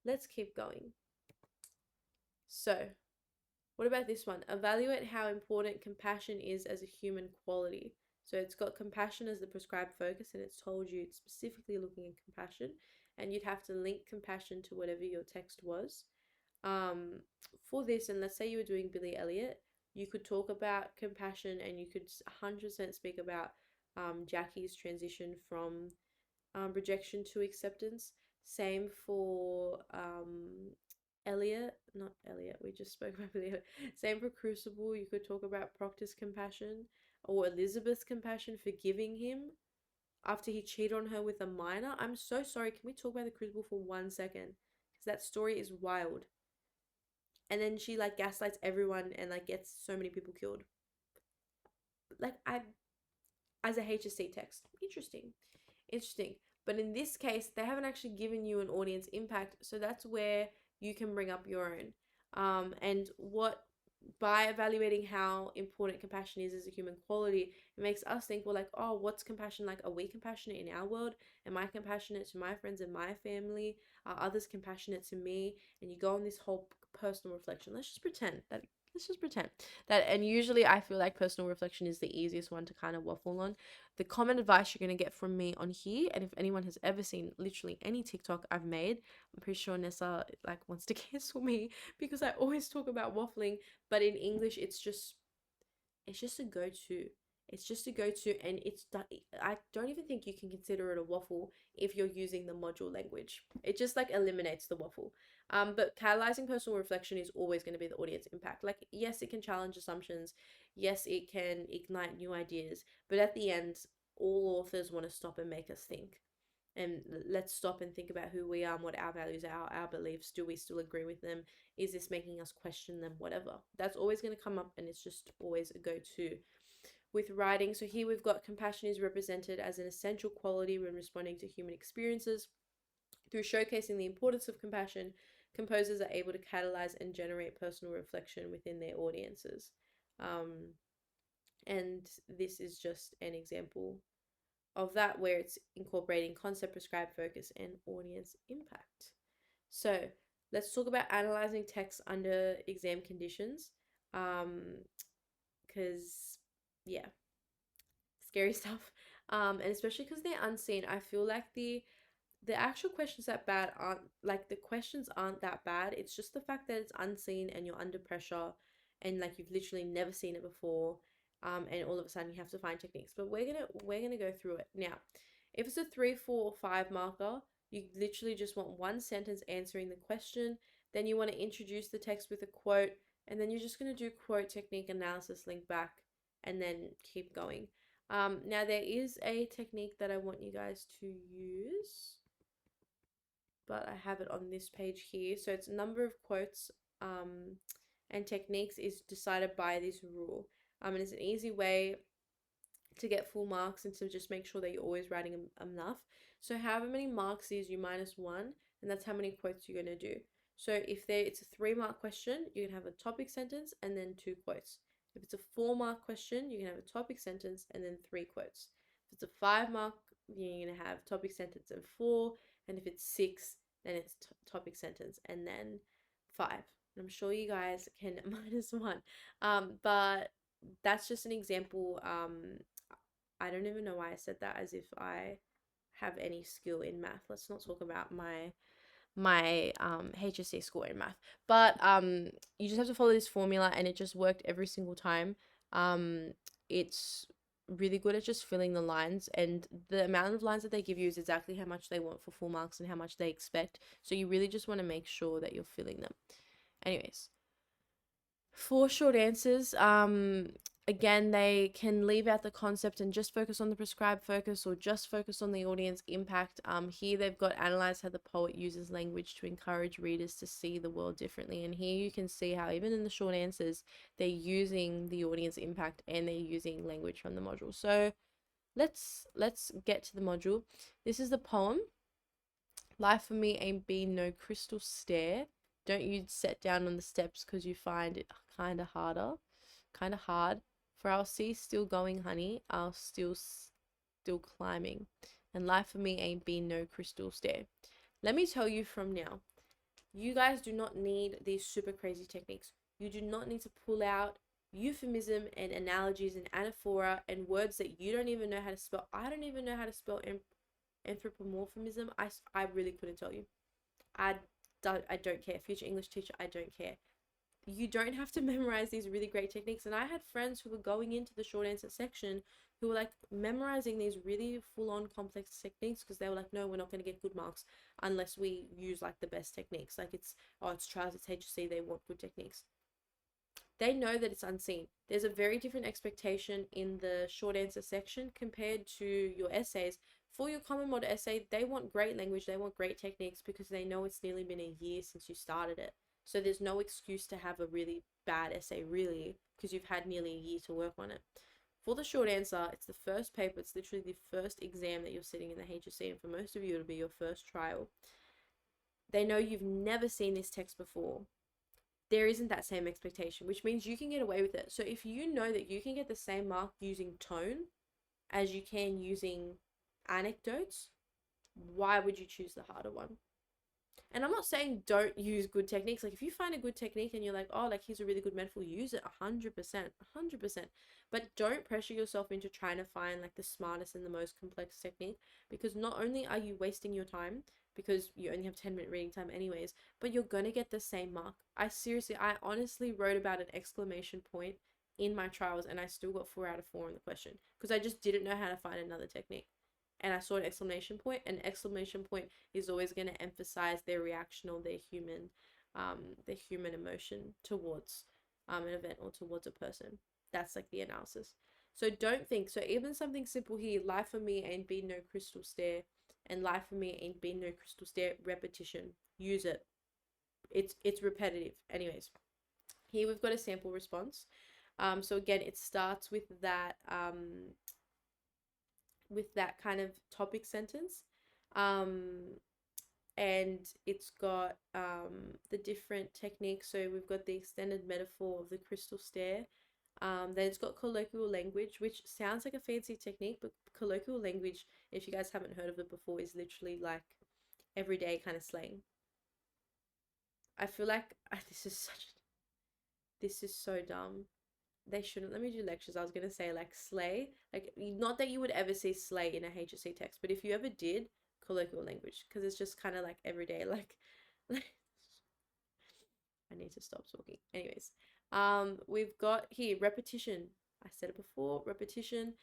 Let's keep going. So What about this one? Evaluate how important compassion is as a human quality. So it's got compassion as the prescribed focus, and it's told you it's specifically looking at compassion, and you'd have to link compassion to whatever your text was. Um, for this, and let's say you were doing Billy Elliot, you could talk about compassion, and you could 100% speak about Jackie's transition from rejection to acceptance. Same for Elliot, not Elliot, we just spoke about Elliot. Same for Crucible, you could talk about Proctor's compassion or Elizabeth's compassion for giving him after he cheated on her with a minor. I'm so sorry. Can we talk about the Crucible for 1 second? Because that story is wild. And then she like gaslights everyone and like gets so many people killed. Like I, as a HSC text, interesting. But in this case, they haven't actually given you an audience impact, so that's where you can bring up your own. And what by evaluating how important compassion is as a human quality, it makes us think, well, like, oh, what's compassion like? Are we compassionate in our world? Am I compassionate to my friends and my family? Are others compassionate to me? And you go on this whole personal reflection. Let's just pretend that, and usually I feel like personal reflection is the easiest one to kind of waffle on. The common advice you're going to get from me on here, and if anyone has ever seen literally any TikTok I've made, I'm pretty sure Nessa like wants to cancel me because I always talk about waffling, but in English it's just a go-to. It's just a go-to, and I don't even think you can consider it a waffle if you're using the module language. It just like eliminates the waffle. But catalyzing personal reflection is always going to be the audience impact. Like, yes, it can challenge assumptions. Yes, it can ignite new ideas. But at the end, all authors want to stop and make us think. And let's stop and think about who we are and what our values are, our beliefs. Do we still agree with them? Is this making us question them? Whatever. That's always going to come up, and it's just always a go-to. With writing, so here we've got compassion is represented as an essential quality when responding to human experiences. Through showcasing the importance of compassion, composers are able to catalyze and generate personal reflection within their audiences. And this is just an example of that where it's incorporating concept, prescribed focus, and audience impact. So let's talk about analyzing text under exam conditions. Because yeah, scary stuff. And especially because they're unseen, I feel like the actual questions that bad aren't like the questions aren't that bad. It's just the fact that it's unseen and you're under pressure and like you've literally never seen it before. And all of a sudden you have to find techniques. But we're gonna go through it. Now, if it's a 3, 4, or 5 marker, you literally just want one sentence answering the question. Then you want to introduce the text with a quote, and then you're just gonna do quote technique analysis, link back, and then keep going. Now there is a technique that I want you guys to use, but I have it on this page here. So it's number of quotes and techniques is decided by this rule. And it's an easy way to get full marks and to just make sure that you're always writing enough. So however many marks is you minus one, and that's how many quotes you're going to do. So if it's a 3-mark question, you can have a topic sentence and then 2 quotes. If it's a 4-mark question, you can have a topic sentence and then 3 quotes. If it's a 5-mark, you're going to have topic sentence and 4, and if it's 6, then it's topic sentence and then 5. And I'm sure you guys can minus 1. But that's just an example. I don't even know why I said that as if I have any skill in math. Let's not talk about my HSC score in math. But you just have to follow this formula, and it just worked every single time. It's really good at just filling the lines, and the amount of lines that they give you is exactly how much they want for full marks and how much they expect. So you really just want to make sure that you're filling them. Anyways, for short answers, again, they can leave out the concept and just focus on the prescribed focus or just focus on the audience impact. Here they've got analyze how the poet uses language to encourage readers to see the world differently. And here you can see how even in the short answers, they're using the audience impact and they're using language from the module. So let's get to the module. This is the poem. Life for me ain't been no crystal stair. Don't you set down on the steps because you find it kind of hard. For I'll see still going, honey. I'll still climbing. And life for me ain't been no crystal stair. Let me tell you from now, you guys do not need these super crazy techniques. You do not need to pull out euphemism and analogies and anaphora and words that you don't even know how to spell. I don't even know how to spell anthropomorphism. I really couldn't tell you. I I don't care. Future English teacher, I don't care. You don't have to memorize these really great techniques. And I had friends who were going into the short answer section who were like memorizing these really full on complex techniques because they were like, no, we're not going to get good marks unless we use like the best techniques. Like it's trials, it's HSC, they want good techniques. They know that it's unseen. There's a very different expectation in the short answer section compared to your essays. For your common mod essay, they want great language, they want great techniques because they know it's nearly been a year since you started it. So there's no excuse to have a really bad essay, really, because you've had nearly a year to work on it. For the short answer, it's the first paper, it's literally the first exam that you're sitting in the HSC, and for most of you, it'll be your first trial. They know you've never seen this text before. There isn't that same expectation, which means you can get away with it. So if you know that you can get the same mark using tone as you can using anecdotes, why would you choose the harder one? And I'm not saying don't use good techniques. Like if you find a good technique and you're like, oh, like here's a really good metaphor, use it 100%, 100%. But don't pressure yourself into trying to find like the smartest and the most complex technique, because not only are you wasting your time because you only have 10-minute reading time anyways, but you're going to get the same mark. I honestly wrote about an exclamation point in my trials and I still got 4 out of 4 on the question because I just didn't know how to find another technique. And I saw an exclamation point. An exclamation point is always going to emphasize their reaction or their human emotion towards an event or towards a person. That's like the analysis. So don't think. So even something simple here, life for me ain't been no crystal stair, and life for me ain't been no crystal stair. Repetition. Use it. It's repetitive. Anyways, here we've got a sample response. So again, it starts with that kind of topic sentence. And it's got the different techniques. So we've got the extended metaphor of the crystal stair. Then it's got colloquial language, which sounds like a fancy technique, but colloquial language, if you guys haven't heard of it before, is literally like everyday kind of slang. I feel like this is so dumb. They shouldn't let me do lectures. I was gonna say like slay, like not that you would ever see slay in a HSC text, but if you ever did, colloquial language, because it's just kind of like everyday, like I need to stop talking. Anyways, we've got here repetition. I said it before, repetition.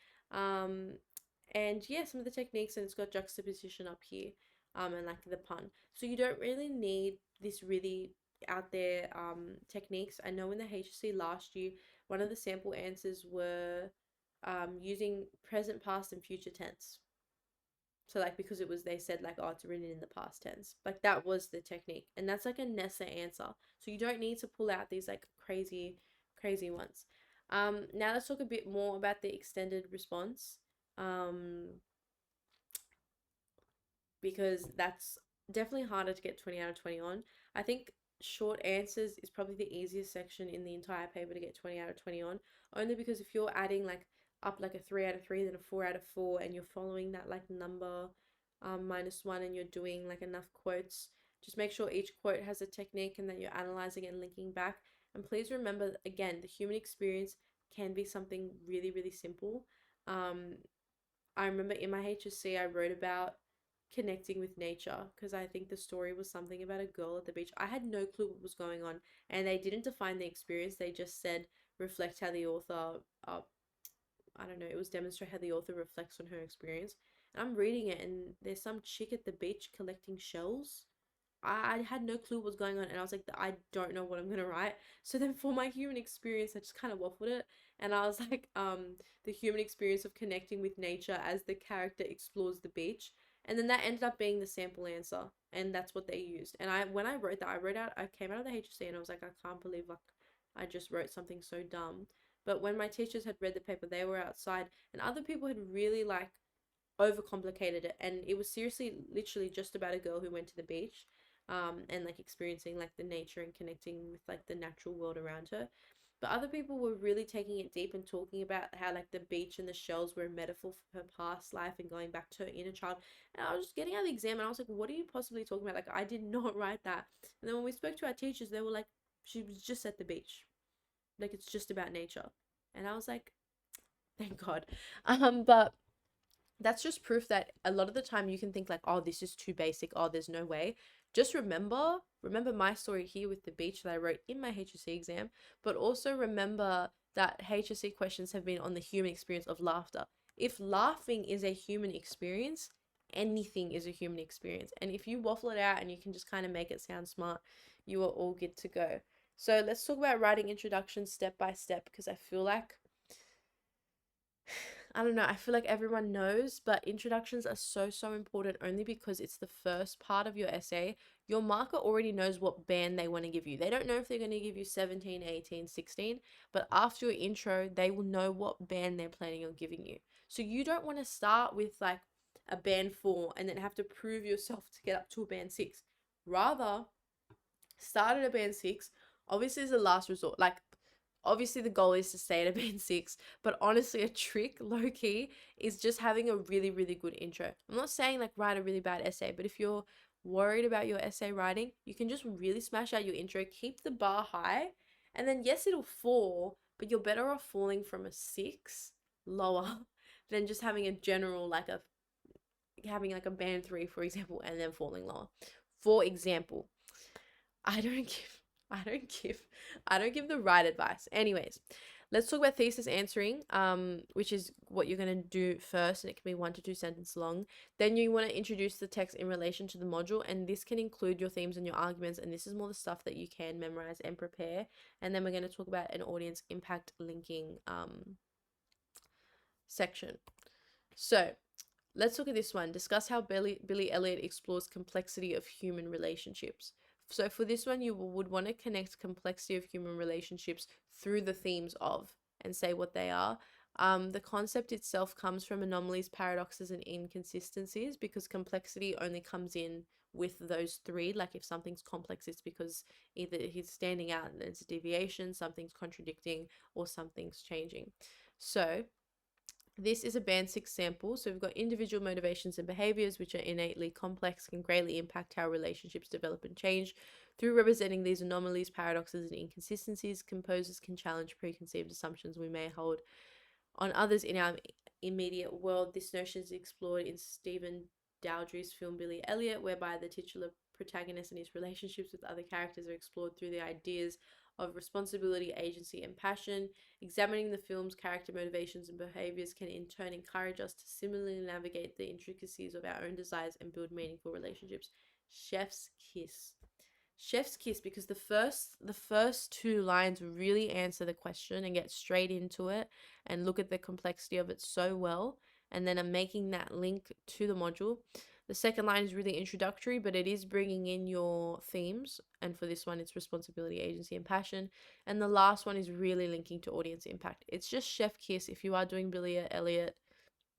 And yeah, some of the techniques, and it's got juxtaposition up here, and like the pun. So you don't really need this really out there techniques. I know in the HSC last year, one of the sample answers were using present, past, and future tense. So like because it was they said like, oh, it's written in the past tense. Like that was the technique. And that's like a Nessa answer. So you don't need to pull out these like crazy ones. Now let's talk a bit more about the extended response. Because that's definitely harder to get 20 out of 20 on. I think short answers is probably the easiest section in the entire paper to get 20 out of 20 on, only because if you're adding like up like a 3 out of 3 then a 4 out of 4 and you're following that like number -1 and you're doing like enough quotes, just make sure each quote has a technique and that you're analyzing and linking back. And please remember, again, the human experience can be something really simple. I remember in my HSC I wrote about connecting with nature because I think the story was something about a girl at the beach. I had no clue what was going on, and they didn't define the experience. They just said reflect how the author I don't know, it was demonstrate how the author reflects on her experience. And I'm reading it and there's some chick at the beach collecting shells. I had no clue what was going on, and I was like, I don't know what I'm gonna write. So then for my human experience, I just kind of waffled it, and I was like, the human experience of connecting with nature as the character explores the beach, and then that ended up being the sample answer, and that's what they used. And when I wrote that, I came out of the HSC and I was like, I can't believe like I just wrote something so dumb. But when my teachers had read the paper, they were outside, and other people had really like overcomplicated it, and it was seriously literally just about a girl who went to the beach and like experiencing like the nature and connecting with like the natural world around her. But other people were really taking it deep and talking about how like the beach and the shells were a metaphor for her past life and going back to her inner child. And I was just getting out of the exam and I was like, what are you possibly talking about? Like I did not write that. And then when we spoke to our teachers, they were like, She was just at the beach. Like, it's just about nature. And I was like, thank God. But that's just proof that a lot of the time you can think like, oh, this is too basic. Oh, there's no way. Just remember my story here with the beach that I wrote in my HSC exam, but also remember that HSC questions have been on the human experience of laughter. If laughing is a human experience, anything is a human experience. And if you waffle it out and you can just kind of make it sound smart, you are all good to go. So let's talk about writing introductions step by step, because I feel like I don't know, I feel like everyone knows, but introductions are so important only because it's the first part of your essay. Your marker already knows what band they want to give you. They don't know if they're going to give you 17, 18, 16, but after your intro, they will know what band they're planning on giving you. So you don't want to start with like a band 4 and then have to prove yourself to get up to a band 6. Rather, start at a band 6. Obviously, as a last resort, like obviously the goal is to stay at a band 6, but honestly a trick low key is just having a really good intro. I'm not saying like write a really bad essay, but if you're worried about your essay writing, you can just really smash out your intro, keep the bar high, and then yes, it'll fall, but you're better off falling from a 6 lower than just having a general like a having like a band 3 for example and then falling lower. For example, I don't give I don't give I don't give the right advice. Anyways, let's talk about thesis answering, which is what you're gonna do first, and it can be 1 to 2 sentences long. Then you want to introduce the text in relation to the module, and this can include your themes and your arguments, and this is more the stuff that you can memorize and prepare. And then we're gonna talk about an audience impact linking section. So let's look at this one. Discuss how Billy Elliot explores complexity of human relationships. So for this one, you would want to connect complexity of human relationships through the themes of and say what they are. The concept itself comes from anomalies, paradoxes, and inconsistencies, because complexity only comes in with those three. Like if something's complex, it's because either he's standing out and there's a deviation, something's contradicting, or something's changing. So this is a band 6 sample. So we've got individual motivations and behaviors, which are innately complex, can greatly impact how relationships develop and change. Through representing these anomalies, paradoxes, and inconsistencies, composers can challenge preconceived assumptions we may hold on others in our immediate world. This notion is explored in Stephen Daldry's film Billy Elliot, whereby the titular protagonist and his relationships with other characters are explored through the ideas of responsibility, agency, and passion. Examining the film's character motivations and behaviors can in turn encourage us to similarly navigate the intricacies of our own desires and build meaningful relationships. Chef's kiss. Chef's kiss, because the first 2 lines really answer the question and get straight into it and look at the complexity of it so well, and then I'm making that link to the module. The second line is really introductory, but it is bringing in your themes, and for this one it's responsibility, agency, and passion. And the last one is really linking to audience impact. It's just chef kiss if you are doing Billy Elliot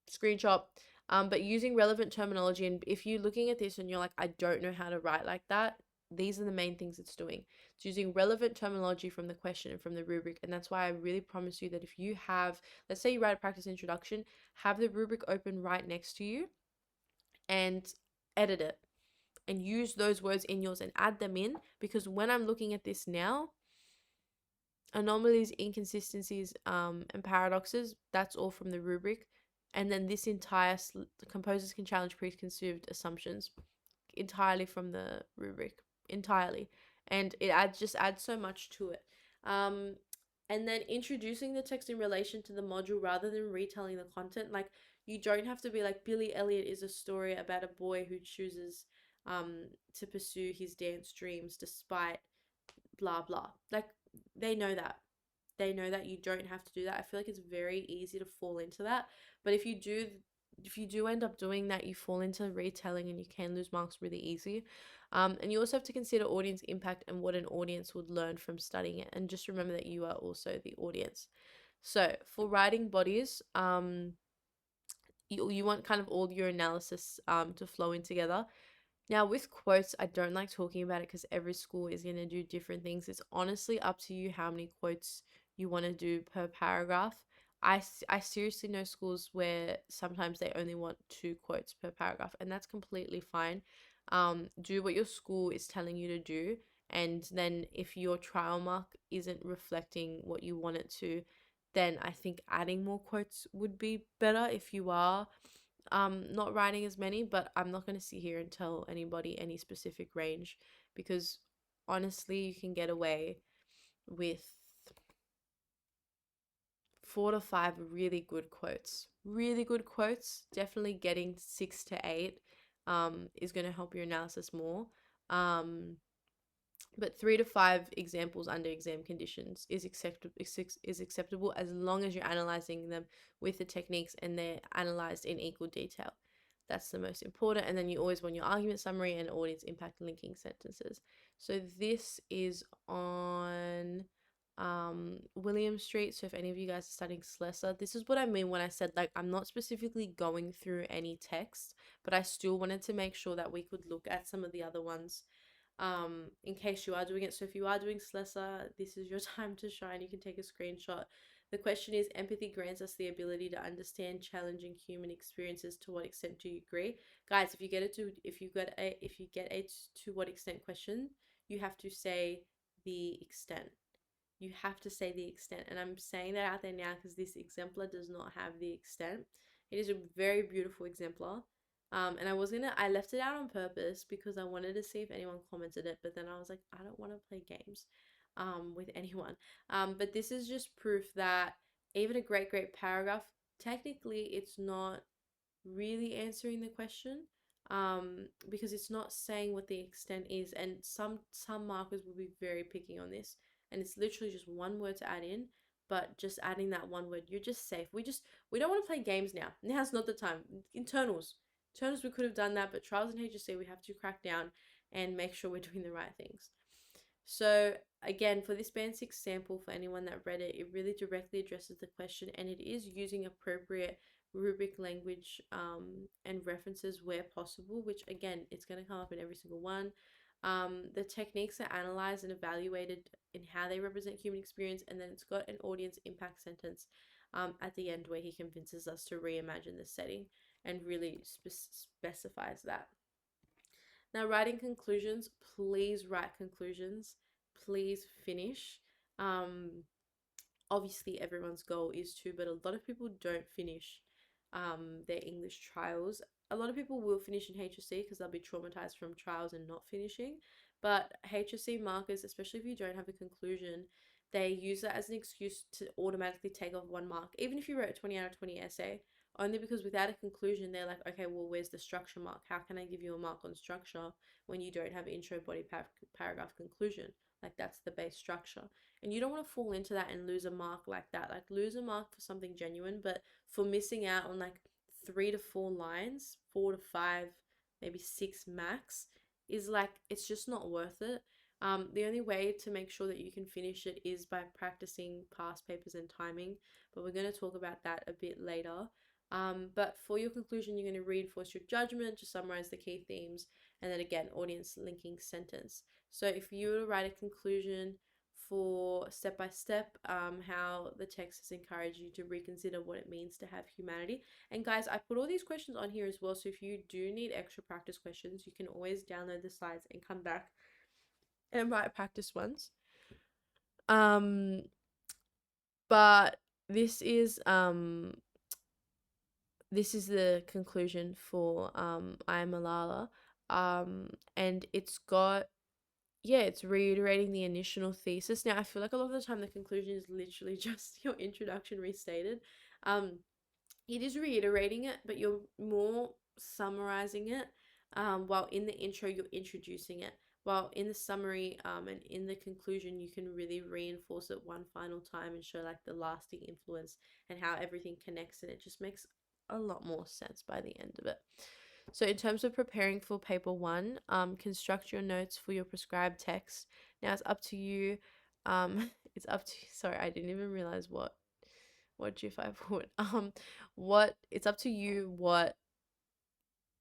screenshot, but using relevant terminology. And if you're looking at this and you're like, I don't know how to write like that, these are the main things it's doing. It's using relevant terminology from the question and from the rubric. And that's why I really promise you that if you have, let's say you write a practice introduction, have the rubric open right next to you and edit it and use those words in yours and add them in, because when I'm looking at this now, anomalies, inconsistencies, and paradoxes, that's all from the rubric. And then this entire composers can challenge preconceived assumptions, entirely from the rubric, entirely. And it just adds so much to it. And then introducing the text in relation to the module rather than retelling the content. Like, you don't have to be like, Billy Elliot is a story about a boy who chooses to pursue his dance dreams despite blah blah. Like, they know that. They know that you don't have to do that. I feel like it's very easy to fall into that. But if you do end up doing that, you fall into retelling and you can lose marks really easy. And you also have to consider audience impact and what an audience would learn from studying it. And just remember that you are also the audience. So for writing bodies, you want kind of all your analysis to flow in together. Now, with quotes, I don't like talking about it because every school is going to do different things. It's honestly up to you how many quotes you want to do per paragraph. I seriously know schools where sometimes they only want 2 quotes per paragraph, and that's completely fine. Do what your school is telling you to do, And then if your trial mark isn't reflecting what you want it to, then I think adding more quotes would be better if you are not writing as many. But I'm not going to sit here and tell anybody any specific range, because honestly you can get away with 4 to 5 really good quotes. Definitely getting 6 to 8 is going to help your analysis more. But 3 to 5 examples under exam conditions is acceptable as long as you're analyzing them with the techniques and they're analyzed in equal detail. That's the most important. And then you always want your argument summary and audience impact linking sentences. So this is on William Street. So if any of you guys are studying Slessor, this is what I mean when I said, like, I'm not specifically going through any text, but I still wanted to make sure that we could look at some of the other ones in case you are doing it. So if you are doing Slessor, this is your time to shine. You can take a screenshot. The question is, empathy grants us the ability to understand challenging human experiences. To what extent do you agree? Guys, if you get a to what extent question, you have to say the extent. You have to say the extent. And I'm saying that out there now because this exemplar does not have the extent. It is a very beautiful exemplar. And I left it out on purpose because I wanted to see if anyone commented it, but then I was like, I don't want to play games with anyone. But this is just proof that even a great paragraph, technically it's not really answering the question, because it's not saying what the extent is, and some markers will be very picky on this, and it's literally just one word to add in. But just adding that one word, you're just safe. We don't want to play games now. Now's not the time. Internals we could have done that, but trials and HSC we have to crack down and make sure we're doing the right things. So again, for this band 6 sample, for anyone that read it, it really directly addresses the question, and it is using appropriate rubric language and references where possible, which again, it's going to come up in every single one. The techniques are analyzed and evaluated in how they represent human experience, and then it's got an audience impact sentence at the end where he convinces us to reimagine the setting and really specifies that. Now, writing conclusions, please write conclusions. Please finish. Obviously, everyone's goal is to, but a lot of people don't finish their English trials. A lot of people will finish in HSC because they'll be traumatized from trials and not finishing. But HSC markers, especially if you don't have a conclusion, they use that as an excuse to automatically take off 1 mark. Even if you wrote a 20 out of 20 essay, only because without a conclusion, they're like, okay, well, where's the structure mark? How can I give you a mark on structure when you don't have intro, body, paragraph, conclusion? Like, that's the base structure. And you don't want to fall into that and lose a mark like that. Like, lose a mark for something genuine, but for missing out on like 3 to 4 lines, 4 to 5, maybe 6 max, is like, it's just not worth it. The only way to make sure that you can finish it is by practicing past papers and timing, but we're going to talk about that a bit later. But for your conclusion, you're going to reinforce your judgment, to summarize the key themes, and then again, audience linking sentence. So if you were to write a conclusion for step by step, how the text has encouraged you to reconsider what it means to have humanity. And guys, I put all these questions on here as well, so if you do need extra practice questions, you can always download the slides and come back and write practice ones. But this is the conclusion for I Am Malala. And it's got, yeah, it's reiterating the initial thesis. Now, I feel like a lot of the time the conclusion is literally just your introduction restated. It is reiterating it, but you're more summarizing it. While in the intro, you're introducing it. While in the summary and in the conclusion, you can really reinforce it one final time and show like the lasting influence and how everything connects, and it just makes a lot more sense by the end of it. So in terms of preparing for paper 1, construct your notes for your prescribed text. Now it's up to you. It's up to you. Sorry, I didn't even realize what GIF I put. It's up to you what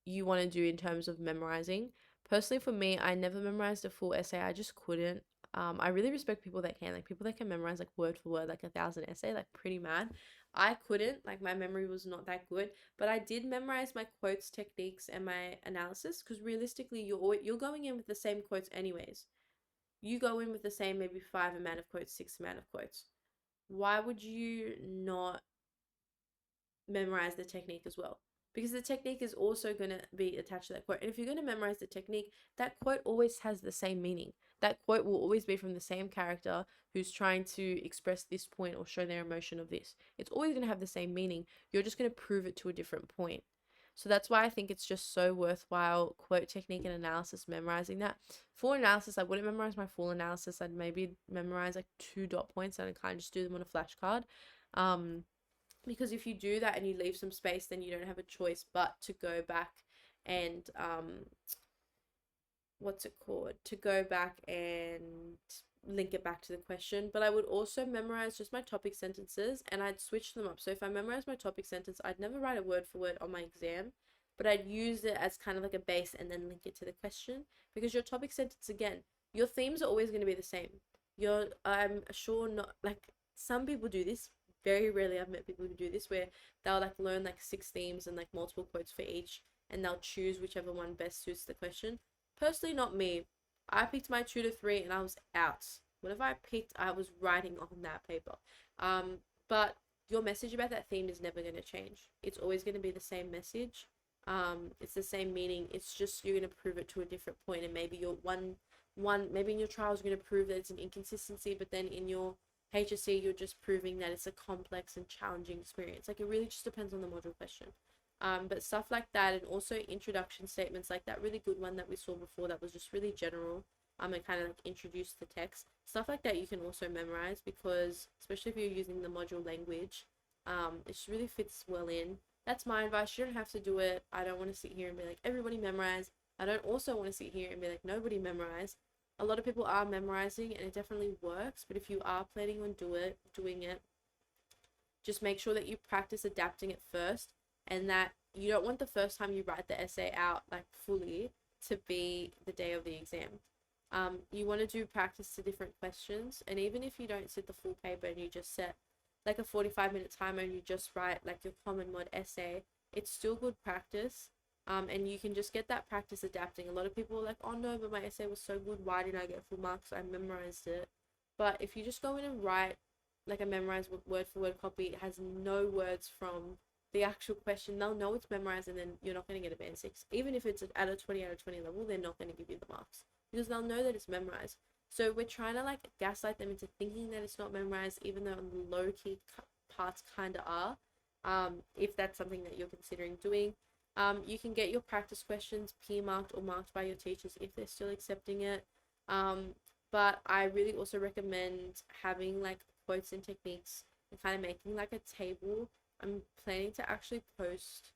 you want to do in terms of memorizing. Personally, for me, I never memorized a full essay. I just couldn't. I really respect people that can, like people that can memorize like word for word, like 1,000 essay, like pretty mad. I couldn't, like my memory was not that good, but I did memorize my quotes, techniques, and my analysis, because realistically, you're going in with the same quotes anyways. you go in with the same maybe 5 amount of quotes, 6 amount of quotes. Why would you not memorize the technique as well? Because the technique is also going to be attached to that quote. And if you're going to memorize the technique, that quote always has the same meaning. That quote will always be from the same character who's trying to express this point or show their emotion of this. It's always going to have the same meaning. You're just going to prove it to a different point. So that's why I think it's just so worthwhile, quote technique and analysis, memorizing that. For analysis, I wouldn't memorize my full analysis. I'd maybe memorize like 2 dot points and I kind of just do them on a flashcard. Because if you do that and you leave some space, then you don't have a choice but to go back and what's it called, to go back and link it back to the question. But I would also memorize just my topic sentences and I'd switch them up. So if I memorize my topic sentence, I'd never write it word for word on my exam, but I'd use it as kind of like a base and then link it to the question. Because your topic sentence, again, your themes are always going to be the same. I'm sure not, like, some people do this. Very rarely I've met people who do this, where they'll like learn like 6 themes and like multiple quotes for each, and they'll choose whichever one best suits the question. Personally, not me. I picked my 2 to 3 and I was out. Whatever I picked, I was writing on that paper. But your message about that theme is never going to change. It's always going to be the same message. It's the same meaning. It's just you're going to prove it to a different point, and maybe your maybe in your trials you're going to prove that it's an inconsistency, but then in your HSC you're just proving that it's a complex and challenging experience. Like, it really just depends on the module question. But stuff like that, and also introduction statements like that really good one that we saw before that was just really general, and kind of like introduce the text. Stuff like that you can also memorize, because especially if you're using the module language, it just really fits well in. That's my advice. You don't have to do it. I don't want to sit here and be like, everybody memorize. I don't also want to sit here and be like, nobody memorize. A lot of people are memorizing and it definitely works, but if you are planning on doing it, just make sure that you practice adapting it first, and that you don't want the first time you write the essay out like fully to be the day of the exam. You want to do practice to different questions, and even if you don't sit the full paper and you just set like a 45-minute timer and you just write like your common mod essay, it's still good practice. And you can just get that practice adapting. A lot of people are like, oh no, but my essay was so good, why didn't I get full marks? I memorized it. But if you just go in and write like a memorized word for word copy, it has no words from the actual question, they'll know it's memorized, and then you're not going to get a band 6. Even if it's at a 20 out of 20 level, they're not going to give you the marks because they'll know that it's memorized. So we're trying to like gaslight them into thinking that it's not memorized, even though the low key parts kind of are. If that's something that you're considering doing. You can get your practice questions peer marked or marked by your teachers if they're still accepting it. But I really also recommend having like quotes and techniques and kind of making like a table. I'm planning to actually post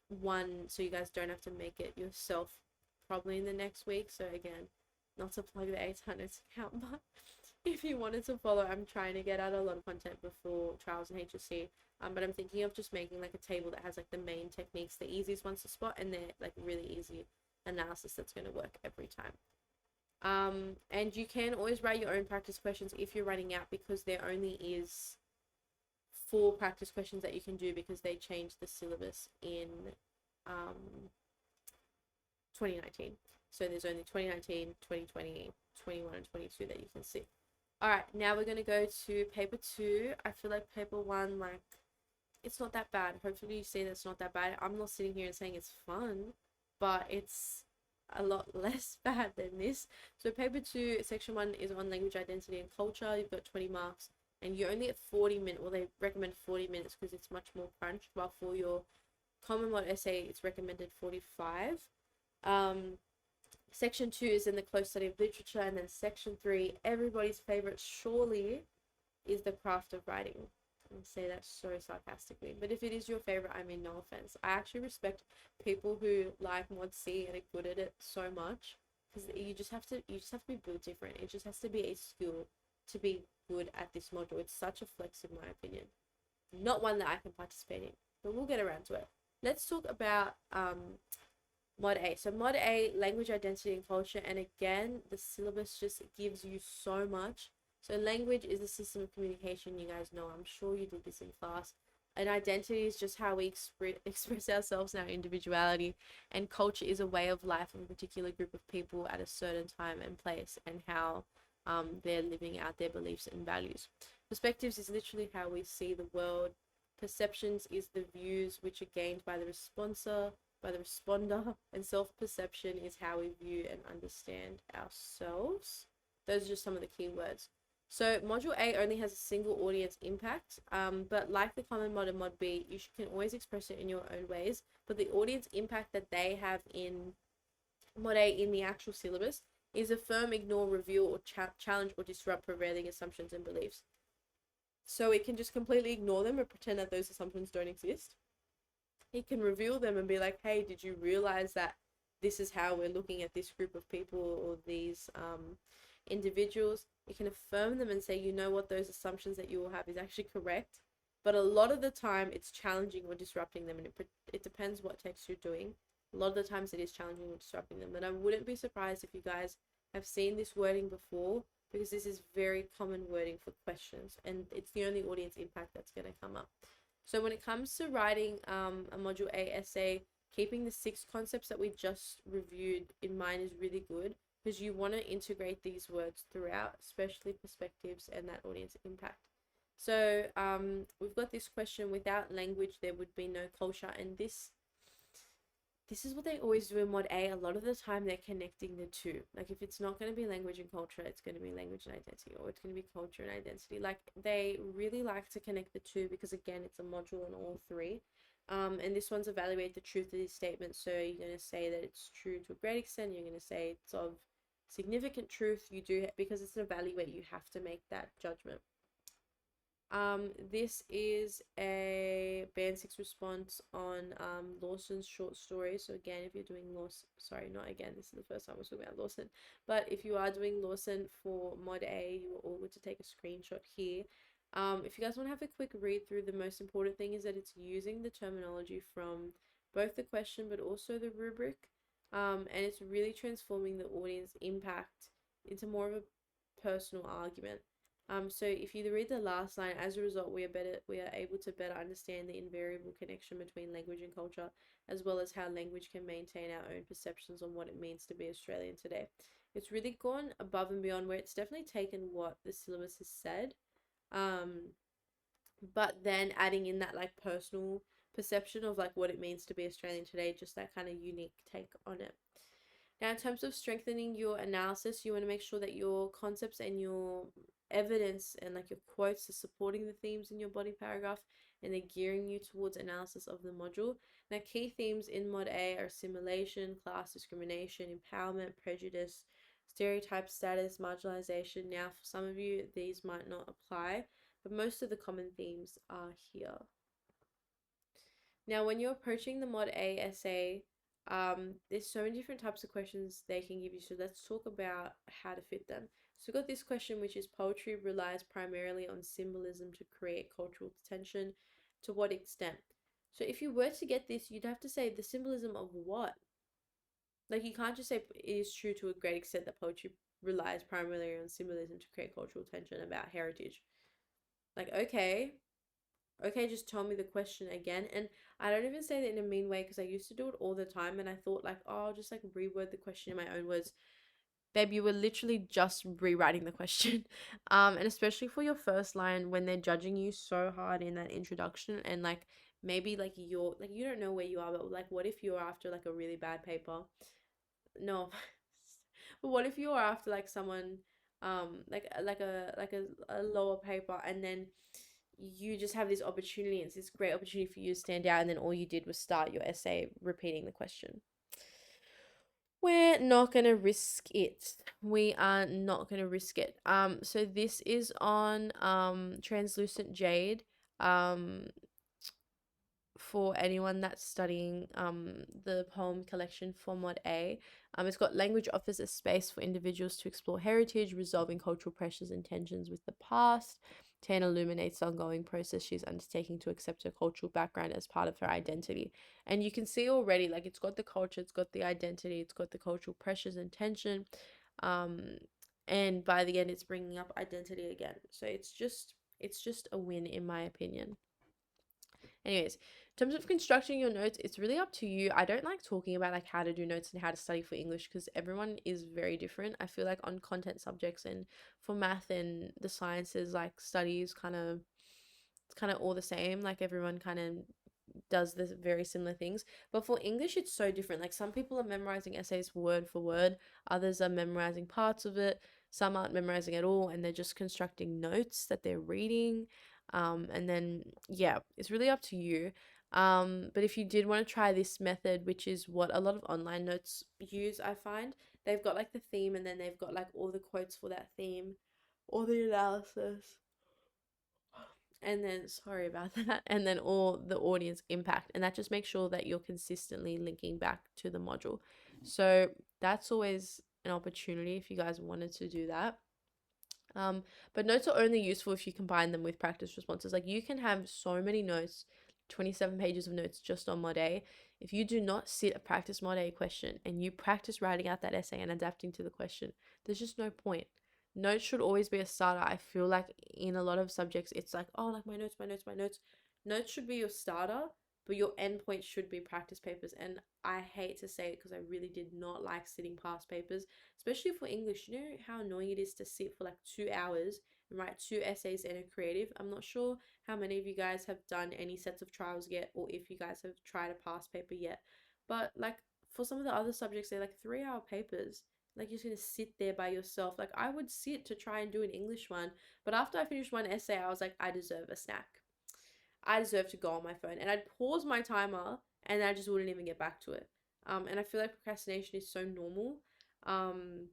one so you guys don't have to make it yourself probably in the next week. So again, not to plug the 800 account, but if you wanted to follow, I'm trying to get out a lot of content before trials and HSC. But I'm thinking of just making like a table that has like the main techniques, the easiest ones to spot, and they're like really easy analysis that's going to work every time. And you can always write your own practice questions if you're running out, because there only is 4 practice questions that you can do, because they changed the syllabus in 2019. So there's only 2019, 2020, 21, and 22 that you can see. Alright, now we're going to go to paper 2. I feel like paper 1, like, it's not that bad. Hopefully you see that's not that bad. I'm not sitting here and saying it's fun, but it's a lot less bad than this. So paper 2, section 1 is on language identity and culture. You've got 20 marks, and you're only at 40 minutes. Well, they recommend 40 minutes because it's much more crunched, while for your common mod essay, it's recommended 45. Section 2 is in the close study of literature, and then section 3, everybody's favorite surely, is the craft of writing. I say that so sarcastically, but if it is your favorite, I mean, no offense. I actually respect people who like mod C and are good at it so much, because you just have to be built different. It just has to be a skill to be good at this module. It's such a flex, in my opinion. Not one that I can participate in, but we'll get around to it. Let's talk about Mod A. So Mod A, language identity and culture, and again, the syllabus just gives you so much. So language is a system of communication. You guys know, I'm sure you did this in class. And identity is just how we express ourselves and our individuality. And culture is a way of life of a particular group of people at a certain time and place, and how they're living out their beliefs and values. Perspectives is literally how we see the world. Perceptions is the views which are gained by the responder, and self-perception is how we view and understand ourselves. Those are just some of the key words. So module A only has a single audience impact, but like the common mod and mod B, you can always express it in your own ways. But the audience impact that they have in mod A in the actual syllabus is affirm, ignore, reveal, or challenge or disrupt prevailing assumptions and beliefs. So it can just completely ignore them and pretend that those assumptions don't exist. It can reveal them and be like, hey, did you realize that this is how we're looking at this group of people or these individuals? It can affirm them and say, you know what, those assumptions that you will have is actually correct. But a lot of the time it's challenging or disrupting them, and it depends what text you're doing. A lot of the times it is challenging or disrupting them. And I wouldn't be surprised if you guys have seen this wording before, because this is very common wording for questions, and it's the only audience impact that's going to come up. So when it comes to writing a module A essay, keeping the 6 concepts that we just reviewed in mind is really good, because you want to integrate these words throughout, especially perspectives and that audience impact. So we've got this question: without language there would be no culture. And this is what they always do in mod A. A lot of the time they're connecting the two. Like if it's not going to be language and culture, it's going to be language and identity, or it's going to be culture and identity. Like they really like to connect the two, because again, it's a module on all 3. And this one's evaluate the truth of these statements. So you're going to say that it's true to a great extent. You're going to say it's of significant truth. You do, because it's an evaluate, you have to make that judgment. This is a band 6 response on Lawson's short story. So again, if you're doing Lawson, sorry, not again, this is the first time we're talking about Lawson, but if you are doing Lawson for mod A, you are all good to take a screenshot here. If you guys want to have a quick read through, the most important thing is that it's using the terminology from both the question but also the rubric, and it's really transforming the audience impact into more of a personal argument. So if you read the last line, as a result, we are able to better understand the invariable connection between language and culture, as well as how language can maintain our own perceptions on what it means to be Australian today. It's really gone above and beyond, where it's definitely taken what the syllabus has said, but then adding in that like personal perception of like what it means to be Australian today, just that kind of unique take on it. Now, in terms of strengthening your analysis, you want to make sure that your concepts and your evidence and like your quotes are supporting the themes in your body paragraph, and they're gearing you towards analysis of the module. Now, key themes in Mod A are assimilation, class discrimination, empowerment, prejudice, stereotype status, marginalization. Now, for some of you, these might not apply, but most of the common themes are here. Now, when you're approaching the Mod A essay, there's so many different types of questions they can give you. So let's talk about how to fit them. So we've got this question, which is poetry relies primarily on symbolism to create cultural tension. To what extent? So if you were to get this, you'd have to say the symbolism of what? Like you can't just say it is true to a great extent that poetry relies primarily on symbolism to create cultural tension about heritage. Like, okay, just tell me the question again. And I don't even say that in a mean way, because I used to do it all the time, and I thought like, oh, I'll just like reword the question in my own words. Babe, you were literally just rewriting the question. And especially for your first line, when they're judging you so hard in that introduction, and like maybe like you don't know where you are, but like what if you're after like a really bad paper? No. But what if you're after like someone like a lower paper, and then you just have this opportunity, it's this great opportunity for you to stand out, and then all you did was start your essay repeating the question. We're not going to risk it. We are not going to risk it. So this is on Translucent Jade. For anyone that's studying the poem collection for Mod A. It's got language offers a space for individuals to explore heritage, resolving cultural pressures and tensions with the past. Tan illuminates the ongoing process she's undertaking to accept her cultural background as part of her identity. And you can see already, like, it's got the culture, it's got the identity, it's got the cultural pressures and tension. And by the end, it's bringing up identity again. So it's just a win, in my opinion. Anyways, in terms of constructing your notes, it's really up to you. I don't like talking about like how to do notes and how to study for English because everyone is very different. I feel like on content subjects and for math and the sciences, like studies kind of it's kind of all the same. Like everyone kind of does the very similar things. But for English, it's so different. Like some people are memorizing essays word for word, others are memorizing parts of it, some aren't memorizing at all, and they're just constructing notes that they're reading. And then, yeah, it's really up to you. But if you did want to try this method, which is what a lot of online notes use, I find they've got like the theme and then they've got like all the quotes for that theme, all the analysis, and then sorry about that, and then all the audience impact, and that just makes sure that you're consistently linking back to the module. So that's always an opportunity if you guys wanted to do that. But notes are only useful if you combine them with practice responses. Like you can have so many notes, 27 pages of notes just on mod A. If you do not sit a practice mod A question and you practice writing out that essay and adapting to the question, there's just no point. Notes should always be a starter. I feel like in a lot of subjects, it's like, oh, like my notes, my notes, my notes. Notes should be your starter, but your endpoint should be practice papers. And I hate to say it because I really did not like sitting past papers, especially for English. You know how annoying it is to sit for like 2 hours and write two essays and a creative? I'm not sure how many of you guys have done any sets of trials yet, or if you guys have tried a past paper yet. But like for some of the other subjects, they're like 3 hour papers. Like you're just gonna sit there by yourself. Like I would sit to try and do an English one, but after I finished one essay, I was like, I deserve a snack. I deserve to go on my phone. And I'd pause my timer and I just wouldn't even get back to it. And I feel like procrastination is so normal. Um,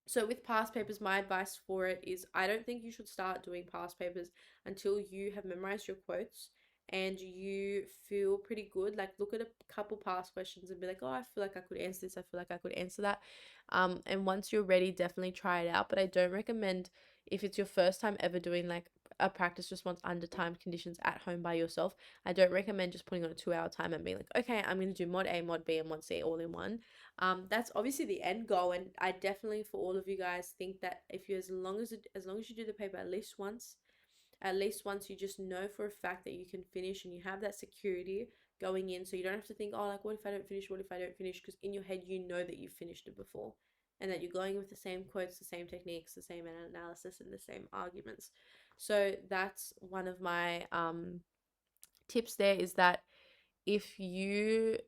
so with past papers, my advice for it is I don't think you should start doing past papers until you have memorized your quotes and you feel pretty good. Like look at a couple past questions and be like, oh, I feel like I could answer this. I feel like I could answer that. And once you're ready, definitely try it out. But I don't recommend if it's your first time ever doing like a practice response under timed conditions at home by yourself. I don't recommend just putting on a 2 hour timer and being like, okay, I'm going to do mod A, mod B, and mod C all in one. That's obviously the end goal, and I definitely for all of you guys think that if you as long as you do the paper at least once you just know for a fact that you can finish and you have that security going in, so you don't have to think, oh, like what if I don't finish, what if I don't finish, because in your head you know that you've finished it before and that you're going with the same quotes, the same techniques, the same analysis, and the same arguments. So that's one of my tips there, is that if you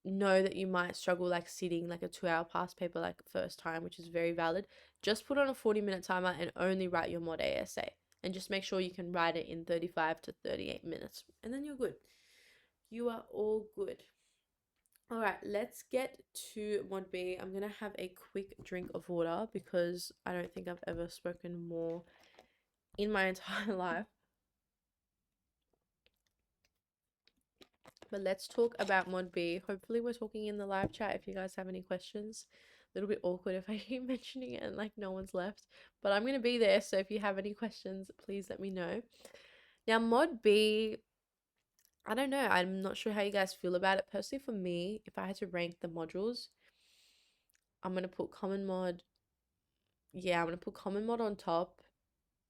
know that you might struggle like sitting like a 2 hour past paper like first time, which is very valid, just put on a 40-minute timer and only write your mod A essay, and just make sure you can write it in 35 to 38 minutes, and then you're good. You are all good. All right, let's get to mod B. I'm gonna have a quick drink of water because I don't think I've ever spoken more in my entire life. But let's talk about mod B. Hopefully we're talking in the live chat if you guys have any questions. A little bit awkward if I keep mentioning it and like no one's left. But I'm going to be there, so if you have any questions, please let me know. Now, mod B, I don't know. I'm not sure how you guys feel about it. Personally, for me, if I had to rank the modules, I'm going to put common mod. Yeah, I'm going to put common mod on top.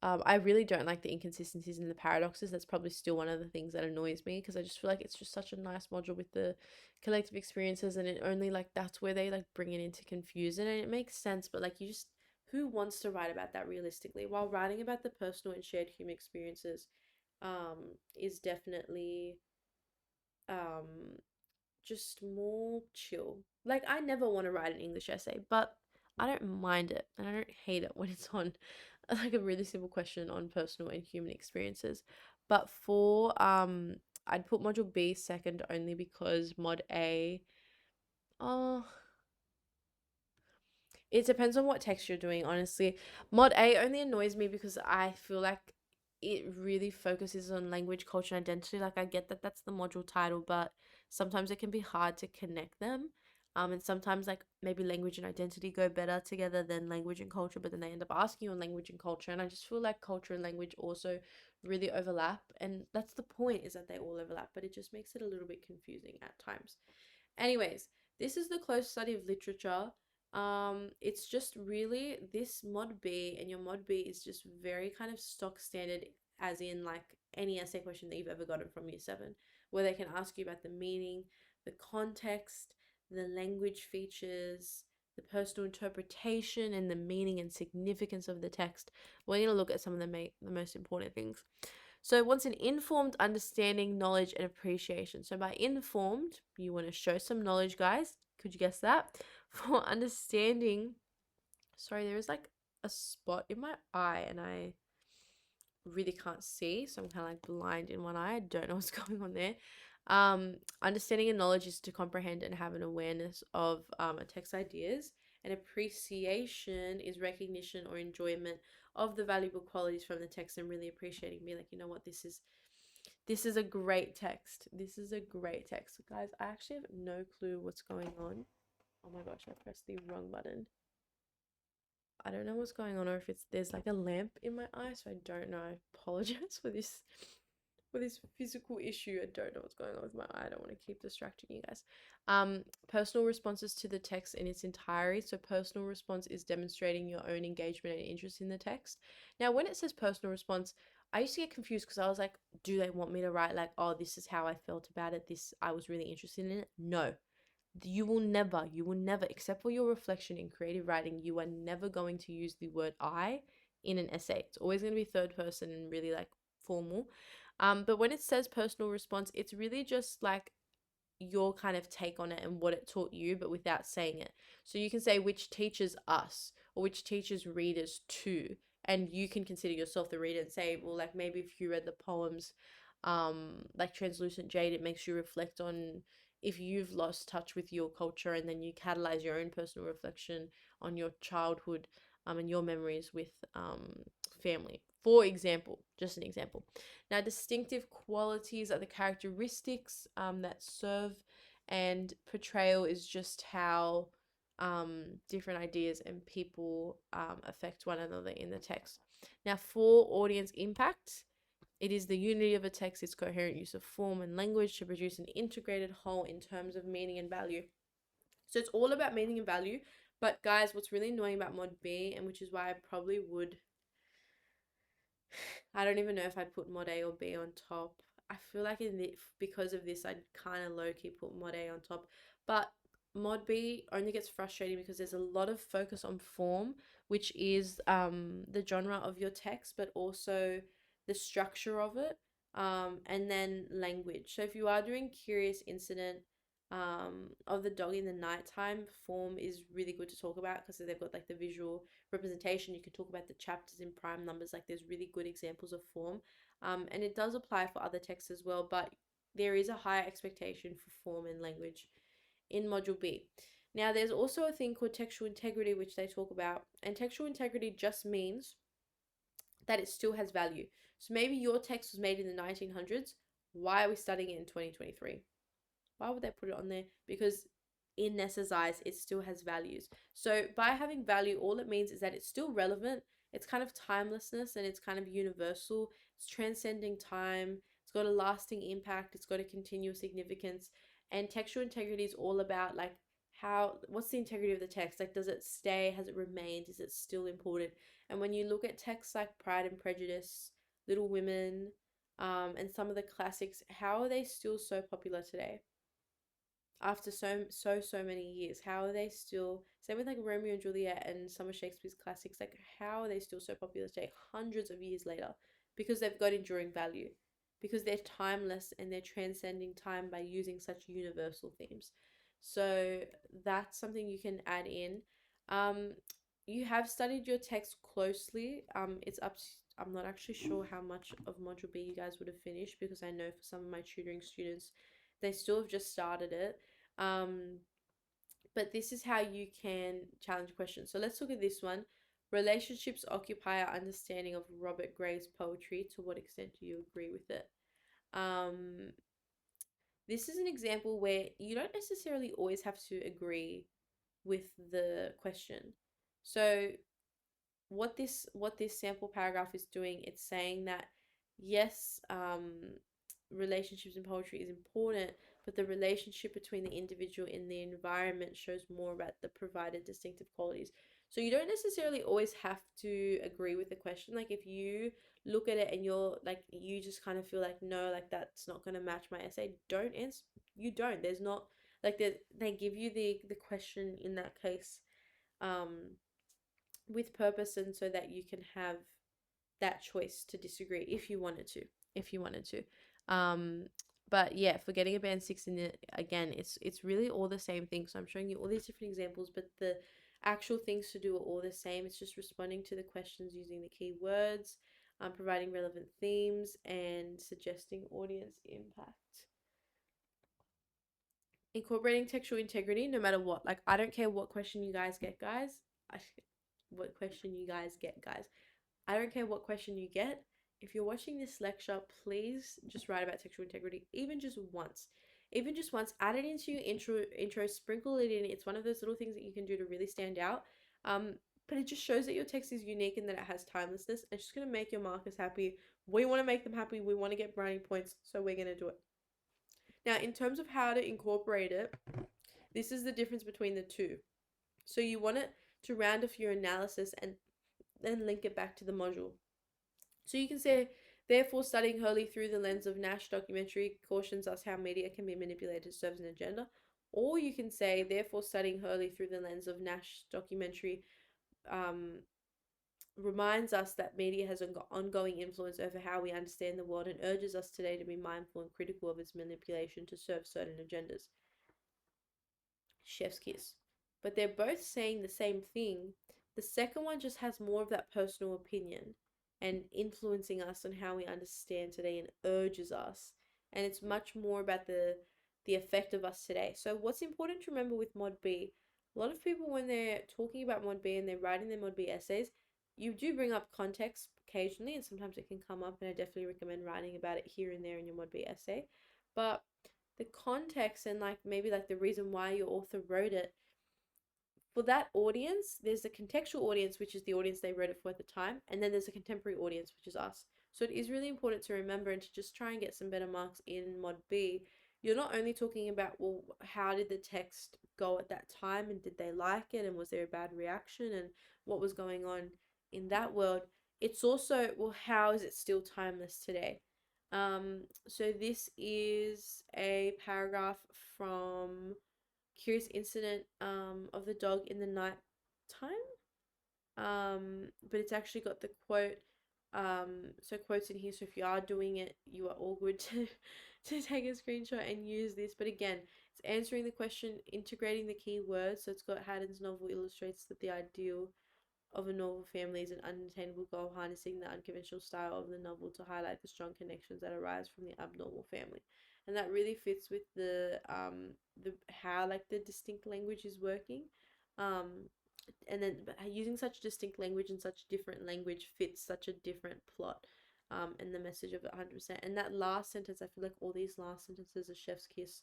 I really don't like the inconsistencies and the paradoxes. That's probably still one of the things that annoys me, because I just feel like it's just such a nice module with the collective experiences, and it only like that's where they like bring it into confusion, and it makes sense, but like you just, who wants to write about that realistically? While writing about the personal and shared human experiences is definitely um just more chill. Like I never want to write an English essay, but I don't mind it and I don't hate it when it's on like a really simple question on personal and human experiences. But for I'd put module B second only because mod A, oh, it depends on what text you're doing, honestly. Mod A only annoys me because I feel like it really focuses on language, culture, and identity. Like, I get that that's the module title, but sometimes it can be hard to connect them. And sometimes, like, maybe language and identity go better together than language and culture, but then they end up asking you on language and culture. And I just feel like culture and language also really overlap. And that's the point, is that they all overlap, but it just makes it a little bit confusing at times. Anyways, this is the close study of literature. It's just really this mod B, and your mod B is just very kind of stock standard, as in like any essay question that you've ever gotten from year 7. where they can ask you about the meaning, the context, the language features, the personal interpretation, and the meaning and significance of the text. We're going to look at some of the most important things. So, what's an informed understanding, knowledge, and appreciation? So, by informed, you want to show some knowledge, guys. Could you guess that? For understanding, sorry, there is like a spot in my eye and I really can't see, so I'm kind of like blind in one eye. I don't know what's going on there. Understanding and knowledge is to comprehend and have an awareness of a text's ideas, and appreciation is recognition or enjoyment of the valuable qualities from the text and really appreciating, be like, you know what, this is a great text. This is a great text, guys. I actually have no clue what's going on. Oh my gosh, I pressed the wrong button. I don't know what's going on, or if there's like a lamp in my eye, so I don't know. I apologize for this physical issue. I don't know what's going on with my eye. I don't want to keep distracting you guys. Personal responses to the text in its entirety. So personal response is demonstrating your own engagement and interest in the text. Now, when it says personal response, I used to get confused because I was like, do they want me to write like, oh, this is how I felt about it. I was really interested in it. No, you will never, except for your reflection in creative writing, you are never going to use the word I in an essay. It's always going to be third person and really like formal. But when it says personal response, it's really just like your kind of take on it and what it taught you, but without saying it. So you can say which teaches us or which teaches readers to, and you can consider yourself the reader and say, well, like maybe if you read the poems, like Translucent Jade, it makes you reflect on if you've lost touch with your culture, and then you catalyze your own personal reflection on your childhood, and your memories with family. For example, just an example. Now, distinctive qualities are the characteristics that serve, and portrayal is just how different ideas and people affect one another in the text. Now, for audience impact, it is the unity of a text, its coherent use of form and language to produce an integrated whole in terms of meaning and value. So it's all about meaning and value. But guys, what's really annoying about Mod B, and which is why I probably would, I don't even know if I'd put Mod A or B on top. I feel like because of this, I'd kind of low key put Mod A on top. But Mod B only gets frustrating because there's a lot of focus on form, which is the genre of your text, but also the structure of it, and then language. So if you are doing Curious Incident of the dog in the nighttime, form is really good to talk about because they've got like the visual representation. You can talk about the chapters in prime numbers. Like there's really good examples of form, and it does apply for other texts as well, but there is a higher expectation for form and language in module B. Now there's also a thing called textual integrity, which they talk about, and textual integrity just means that it still has value. So maybe your text was made in the 1900s. Why are we studying it in 2023? Why would they put it on there? Because in Nessa's eyes, it still has values. So by having value, all it means is that it's still relevant. It's kind of timelessness, and it's kind of universal. It's transcending time. It's got a lasting impact. It's got a continuous significance. And textual integrity is all about like what's the integrity of the text? Like, does it stay? Has it remained? Is it still important? And when you look at texts like Pride and Prejudice, Little Women, and some of the classics, how are they still so popular today? After so many years, how are they still, same with like Romeo and Juliet and some of Shakespeare's classics, like how are they still so popular today hundreds of years later? Because they've got enduring value, because they're timeless and they're transcending time by using such universal themes. So that's something you can add in. You have studied your text closely. It's up to, I'm not actually sure how much of module B you guys would have finished, because I know for some of my tutoring students they still have just started it. Um, but this is how you can challenge questions. So let's look at this one. Relationships occupy our understanding of Robert Gray's poetry. To what extent do you agree with it? This is an example where you don't necessarily always have to agree with the question. So what this sample paragraph is doing, it's saying that yes, relationships in poetry is important, but the relationship between the individual and the environment shows more about the provided distinctive qualities. So you don't necessarily always have to agree with the question. Like if you look at it and you're like, you just kind of feel like, no, like that's not going to match my essay, don't answer. You don't. There's not like they give you the question in that case um with purpose, and so that you can have that choice to disagree if you wanted to, if you wanted to. Um, but yeah, for getting a band six in it, again, it's really all the same thing. So I'm showing you all these different examples, but the actual things to do are all the same. It's just responding to the questions using the keywords, providing relevant themes, and suggesting audience impact. Incorporating textual integrity, no matter what. Like I don't care what question you guys get, guys. What question you guys get, guys. I don't care what question you get. If you're watching this lecture, please just write about textual integrity, even just once. Even just once, add it into your intro, sprinkle it in. It's one of those little things that you can do to really stand out. But it just shows that your text is unique and that it has timelessness. It's just going to make your markers happy. We want to make them happy. We want to get brownie points, so we're going to do it. Now, in terms of how to incorporate it, this is the difference between the two. So you want it to round off your analysis and then link it back to the module. So you can say, therefore, studying Hurley through the lens of Nash documentary cautions us how media can be manipulated to serve an agenda. Or you can say, therefore, studying Hurley through the lens of Nash documentary reminds us that media has an ongoing influence over how we understand the world and urges us today to be mindful and critical of its manipulation to serve certain agendas. Chef's kiss. But they're both saying the same thing. The second one just has more of that personal opinion and influencing us on how we understand today and urges us. And it's much more about the effect of us today. So what's important to remember with Mod B, a lot of people when they're talking about Mod B and they're writing their Mod B essays, you do bring up context occasionally, and sometimes it can come up, and I definitely recommend writing about it here and there in your Mod B essay. But the context and like maybe like the reason why your author wrote it, for that audience, there's a contextual audience, which is the audience they wrote it for at the time, and then there's a contemporary audience, which is us. So it is really important to remember and to just try and get some better marks in Mod B. You're not only talking about, well, how did the text go at that time, and did they like it, and was there a bad reaction, and what was going on in that world. It's also, well, how is it still timeless today? So this is a paragraph from Curious Incident of the Dog in the Night Time. But it's actually got the quote. So quotes in here. So if you are doing it, you are all good to take a screenshot and use this. But again, it's answering the question, integrating the key words. So it's got Haddon's novel illustrates that the ideal of a novel family is an unattainable goal, harnessing the unconventional style of the novel to highlight the strong connections that arise from the abnormal family. And that really fits with the how like the distinct language is working. And then using such distinct language and such different language fits such a different plot. And the message of it 100%. And that last sentence, I feel like all these last sentences are chef's kiss.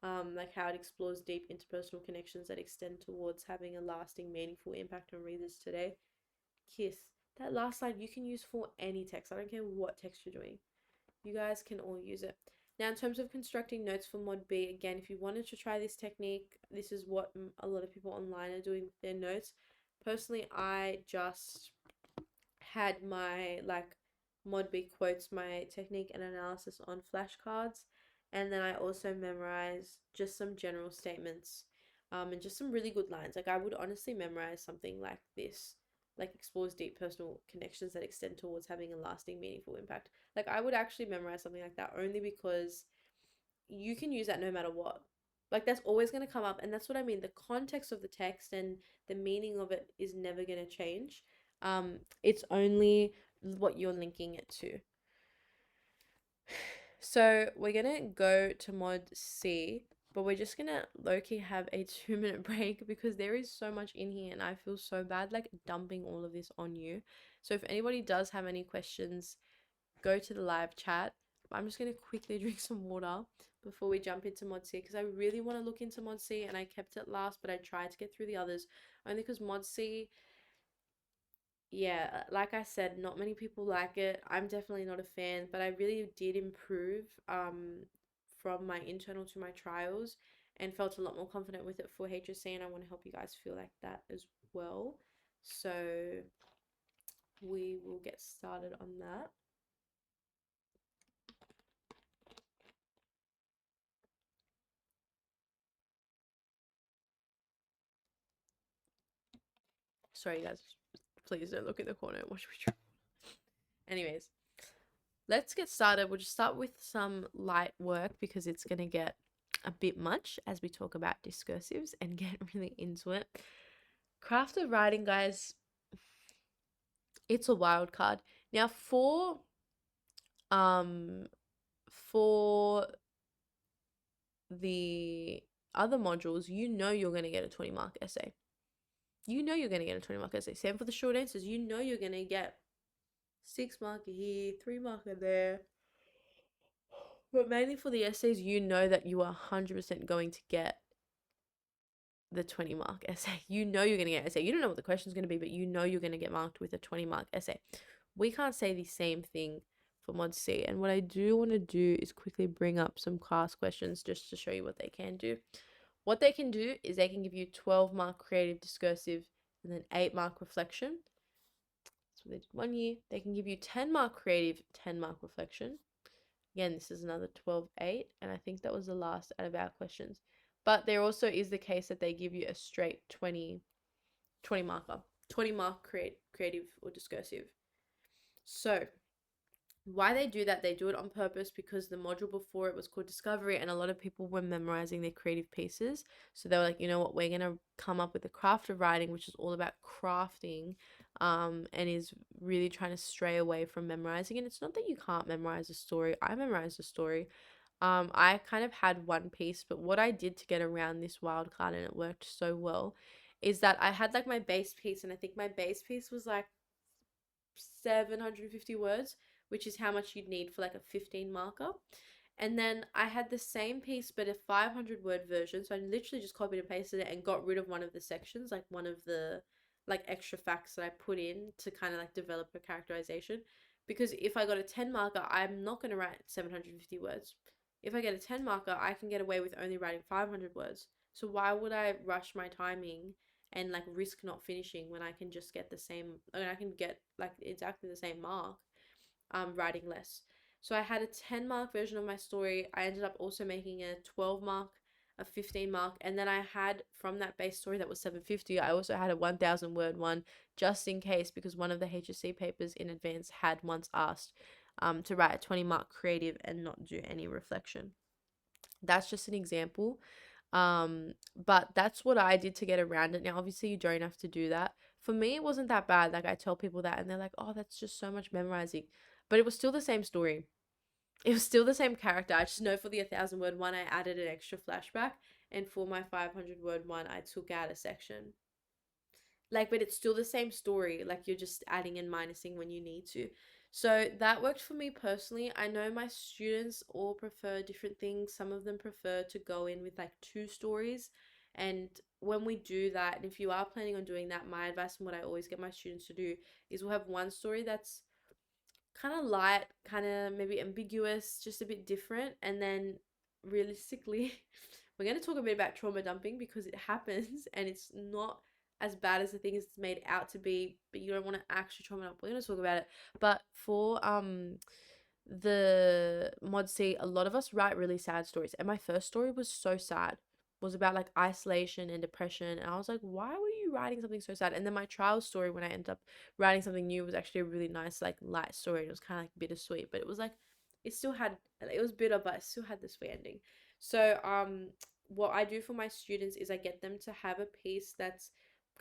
Like how it explores deep interpersonal connections that extend towards having a lasting, meaningful impact on readers today. Kiss. That last line you can use for any text. I don't care what text you're doing. You guys can all use it. Now, in terms of constructing notes for Mod B, again, if you wanted to try this technique, this is what a lot of people online are doing with their notes. Personally, I just had my like Mod B quotes, my technique and analysis on flashcards, and then I also memorized just some general statements, and just some really good lines. Like I would honestly memorize something like this, like explores deep personal connections that extend towards having a lasting, meaningful impact. Like I would actually memorize something like that only because you can use that no matter what. Like that's always going to come up, and that's what I mean. The context of the text and the meaning of it is never going to change. It's only what you're linking it to. So we're gonna go to Mod C, but we're just gonna low-key have a 2-minute break because there is so much in here and I feel so bad like dumping all of this on you. So if anybody does have any questions, go to the live chat. I'm just gonna quickly drink some water before we jump into Mod C because I really want to look into Mod C, and I kept it last, but I tried to get through the others only because Mod C, yeah, like I said, not many people like it. I'm definitely not a fan, but I really did improve from my internal to my trials and felt a lot more confident with it for HSC, and I want to help you guys feel like that as well. So we will get started on that. Sorry, guys. Please don't look in the corner. Watch me. Anyways, let's get started. We'll just start with some light work because it's going to get a bit much as we talk about discursives and get really into it. Craft of writing, guys, it's a wild card. Now, um for the other modules, you know you're going to get a 20-mark essay. You know you're going to get a 20-mark essay. Same for the short answers. You know you're going to get 6-marker here, 3-marker there. But mainly for the essays, you know that you are 100% going to get the 20-mark essay. You know you're going to get an essay. You don't know what the question's going to be, but you know you're going to get marked with a 20-mark essay. We can't say the same thing for Mod C. And what I do want to do is quickly bring up some class questions just to show you what they can do. What they can do is they can give you 12-mark creative discursive and then 8-mark reflection. So they did 1 year. They can give you 10-mark creative, 10-mark reflection. Again, this is another 12-8, and I think that was the last out of our questions. But there also is the case that they give you a straight 20 marker, 20-mark creative or discursive. So why they do that, they do it on purpose because the module before it was called discovery and a lot of people were memorizing their creative pieces. So they were like, you know what, we're going to come up with the craft of writing, which is all about crafting, and is really trying to stray away from memorizing. And it's not that you can't memorize a story. I memorized a story. I kind of had one piece, but what I did to get around this wild card, and it worked so well, is that I had like my base piece, and I think my base piece was like 750 words, which is how much you'd need for like a 15 marker. And then I had the same piece but a 500 word version. So I literally just copied and pasted it and got rid of one of the sections, like one of the like extra facts that I put in to kind of like develop a characterization. Because if I got a 10 marker, I'm not going to write 750 words. If I get a 10 marker, I can get away with only writing 500 words. So why would I rush my timing and like risk not finishing when I can just get the same, and I can get like exactly the same mark writing less. So I had a 10-mark version of my story. I ended up also making a 12-mark, a 15-mark, and then I had from that base story that was 750, I also had a 1,000 word one just in case, because one of the HSC papers in advance had once asked to write a 20-mark creative and not do any reflection. That's just an example. But that's what I did to get around it. Now, obviously, you don't have to do that. For me, it wasn't that bad. Like, I tell people that, and they're like, oh, that's just so much memorizing. But it was still the same story. It was still the same character. I just know for the 1,000 word one, I added an extra flashback. And for my 500 word one, I took out a section. Like, but it's still the same story. Like, you're just adding and minusing when you need to. So that worked for me personally. I know my students all prefer different things. Some of them prefer to go in with like 2 stories. And when we do that, and if you are planning on doing that, my advice and what I always get my students to do is we'll have one story that's kind of light, kind of maybe ambiguous, just a bit different. And then realistically, we're going to talk a bit about trauma dumping because it happens and it's not as bad as the thing is made out to be, but you don't want to actually trauma dump. We're going to talk about it. But for the mod C, a lot of us write really sad stories. And my first story was so sad. Was about like isolation and depression. And I was like, why were you writing something so sad? And then my trial story, when I ended up writing something new, was actually a really nice, like light story. And it was kind of like bittersweet, but it was like, it was bitter, but it still had the sweet ending. So, what I do for my students is I get them to have a piece that's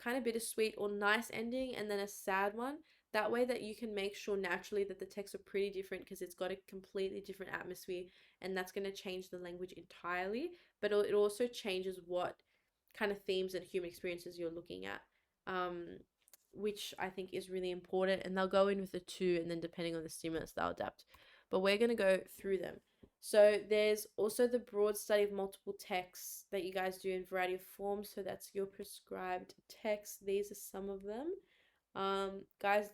kind of bittersweet or nice ending and then a sad one. That way that you can make sure naturally that the texts are pretty different because it's got a completely different atmosphere, and that's going to change the language entirely, but it also changes what kind of themes and human experiences you're looking at, which I think is really important. And they'll go in with the 2, and then depending on the stimulus, they'll adapt. But we're going to go through them. So there's also the broad study of multiple texts that you guys do in a variety of forms. So that's your prescribed text. These are some of them. Guys,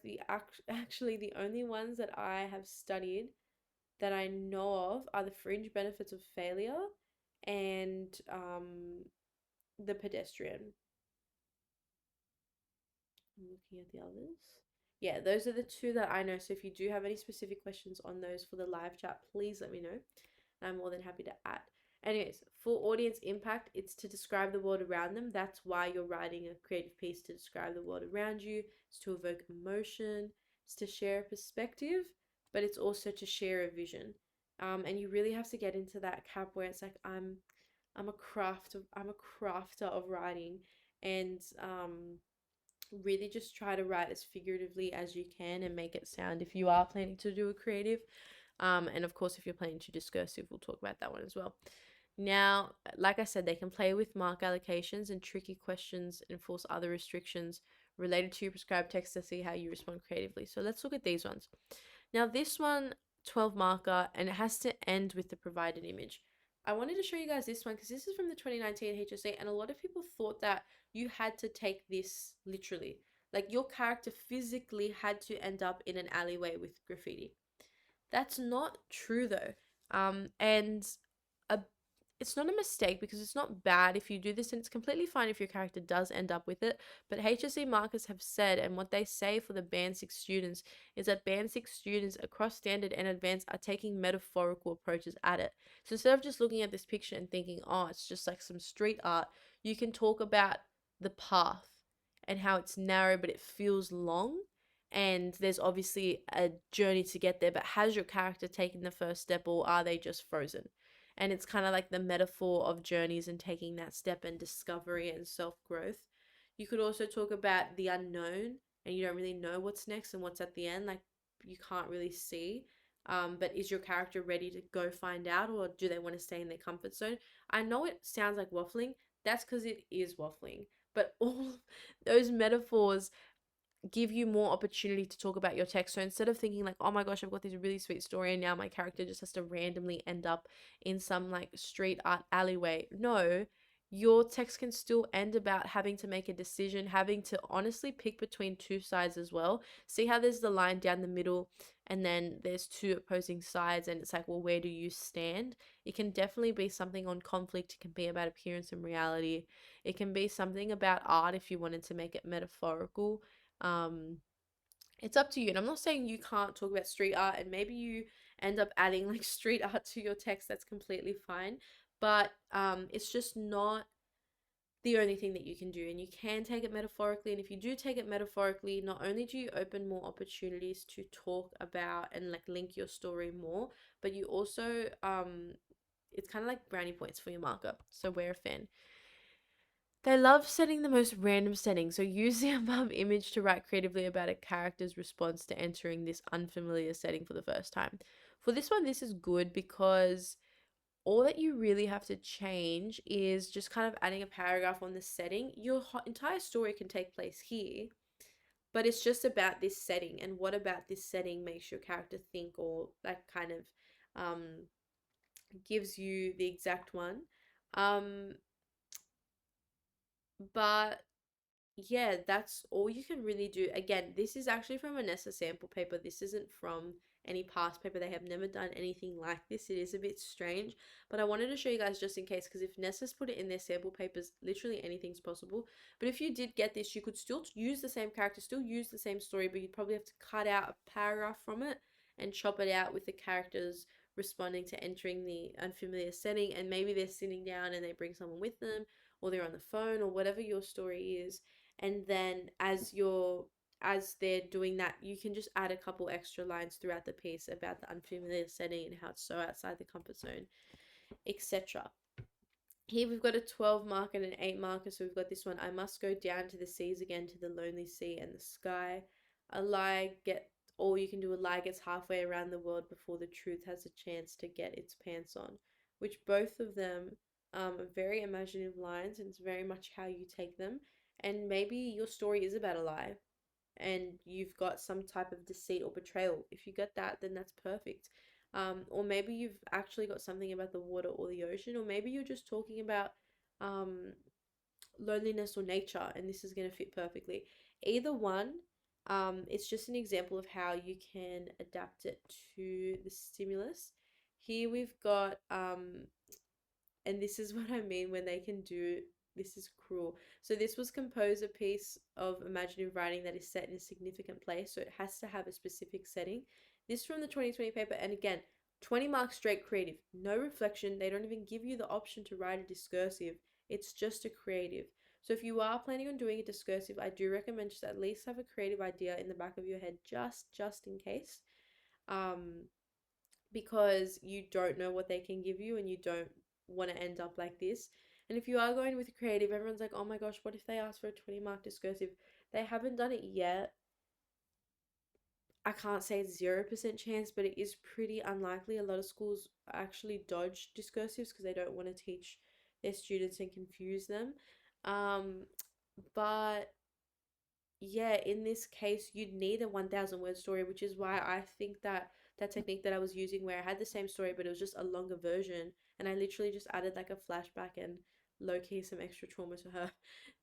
actually the only ones that I have studied that I know of are the fringe benefits of failure and the pedestrian. I'm looking at the others. Yeah, those are the two that I know. So if you do have any specific questions on those for the live chat, please let me know. I'm more than happy to add. Anyways, for audience impact, it's to describe the world around them. That's why you're writing a creative piece, to describe the world around you. It's to evoke emotion. It's to share a perspective, but it's also to share a vision. And you really have to get into that cap where it's like I'm a crafter of writing, and really just try to write as figuratively as you can and make it sound, if you are planning to do a creative. And of course, if you're planning to discursive, we'll talk about that one as well. Now, like I said, they can play with mark allocations and tricky questions, enforce other restrictions related to your prescribed text to see how you respond creatively. So let's look at these ones. Now, this one, 12 marker, and it has to end with the provided image. I wanted to show you guys this one because this is from the 2019 HSC, and a lot of people thought that you had to take this literally. Like your character physically had to end up in an alleyway with graffiti. That's not true though. And a it's not a mistake because it's not bad if you do this, and it's completely fine if your character does end up with it. But HSC markers have said, and what they say for the Band 6 students is that Band 6 students across standard and advanced are taking metaphorical approaches at it. So instead of just looking at this picture and thinking, oh, it's just like some street art, you can talk about the path and how it's narrow but it feels long. And there's obviously a journey to get there, but has your character taken the first step, or are they just frozen? And it's kind of like the metaphor of journeys and taking that step and discovery and self-growth. You could also talk about the unknown, and you don't really know what's next and what's at the end, like you can't really see. But is your character ready to go find out, or do they want to stay in their comfort zone? I know it sounds like waffling. That's because it is waffling. But all those metaphors give you more opportunity to talk about your text. So instead of thinking like, oh my gosh, I've got this really sweet story and now my character just has to randomly end up in some like street art alleyway. No, your text can still end about having to make a decision, having to honestly pick between two sides as well. See how there's the line down the middle and then there's two opposing sides, and it's like, well, where do you stand? It can definitely be something on conflict. It can be about appearance and reality. It can be something about art if you wanted to make it metaphorical. um it's up to you, and I'm not saying you can't talk about street art and maybe you end up adding like street art to your text. That's completely fine, but it's just not the only thing that you can do, and you can take it metaphorically. And if you do take it metaphorically, not only do you open more opportunities to talk about and like link your story more, but you also it's kind of like brownie points for your marker, so we're a fan. They love setting the most random settings, so use the above image to write creatively about a character's response to entering this unfamiliar setting for the first time. For this one, this is good because all that you really have to change is just kind of adding a paragraph on the setting. Your entire story can take place here, but it's just about this setting, and what about this setting makes your character think, or like kind of um, gives you the exact one. Um, but yeah, that's all you can really do. Again, this is actually from a Nessa sample paper. This isn't from any past paper. They have never done anything like this. It is a bit strange, but I wanted to show you guys just in case, because if Nessa's put it in their sample papers, literally anything's possible. But if you did get this, you could still use the same character, still use the same story, but you'd probably have to cut out a paragraph from it and chop it out with the characters responding to entering the unfamiliar setting, and maybe they're sitting down and they bring someone with them, or they're on the phone, or whatever your story is. And then as they're doing that, you can just add a couple extra lines throughout the piece about the unfamiliar setting and how it's so outside the comfort zone, etc. Here we've got a 12 marker and an 8 marker. So we've got this one: I must go down to the seas again, to the lonely sea and the sky. A lie get Or you can do: a lie gets halfway around the world before the truth has a chance to get its pants on. Which both of them are very imaginative lines, and it's very much how you take them. And maybe your story is about a lie and you've got some type of deceit or betrayal. If you get that, then that's perfect. Or maybe you've actually got something about the water or the ocean, or maybe you're just talking about um, loneliness or nature, and this is going to fit perfectly. Either one, it's just an example of how you can adapt it to the stimulus. Here we've got, and this is what I mean when they can do this is cruel. So this was compose a piece of imaginative writing that is set in a significant place, so it has to have a specific setting. This from the 2020 paper, and again, 20 marks straight creative, no reflection. They don't even give you the option to write a discursive. It's just a creative. So if you are planning on doing a discursive, I do recommend just at least have a creative idea in the back of your head, just in case. Um, because you don't know what they can give you and you don't want to end up like this. And if you are going with creative, everyone's like, oh my gosh, what if they ask for a 20 mark discursive? They haven't done it yet. I can't say it's 0% chance, but it is pretty unlikely. A lot of schools actually dodge discursives because they don't want to teach their students and confuse them. Um, but yeah, in this case, you'd need a 1,000 word story, which is why I think that that technique that I was using, where I had the same story, but it was just a longer version, and I literally just added like a flashback and low key some extra trauma to her,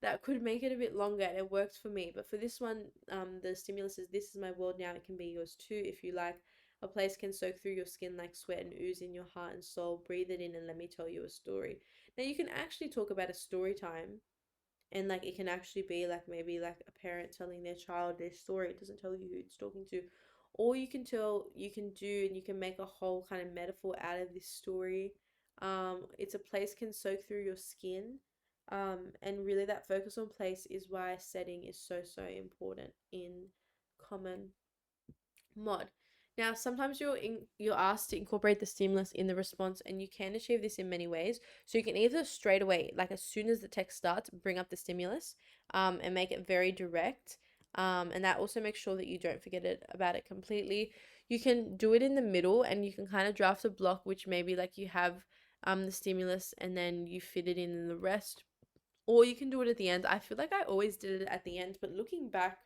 that could make it a bit longer, and it works for me. But for this one, the stimulus is, this is my world now, it can be yours too if you like. A place can soak through your skin like sweat and ooze in your heart and soul. Breathe it in and let me tell you a story. Now, you can actually talk about a story time, and like it can actually be like maybe like a parent telling their child their story. It doesn't tell you who it's talking to. Or you can tell, you can do, and you can make a whole kind of metaphor out of this story. It's a place can soak through your skin. And really that focus on place is why setting is so important in common mod. Now, sometimes you're asked to incorporate the stimulus in the response, and you can achieve this in many ways. So you can either straight away, like as soon as the text starts, bring up the stimulus, and make it very direct. And that also makes sure that you don't forget about it completely. You can do it in the middle, and you can kind of draft a block, which maybe like you have the stimulus, and then you fit it in the rest, or you can do it at the end. I feel like I always did it at the end, but looking back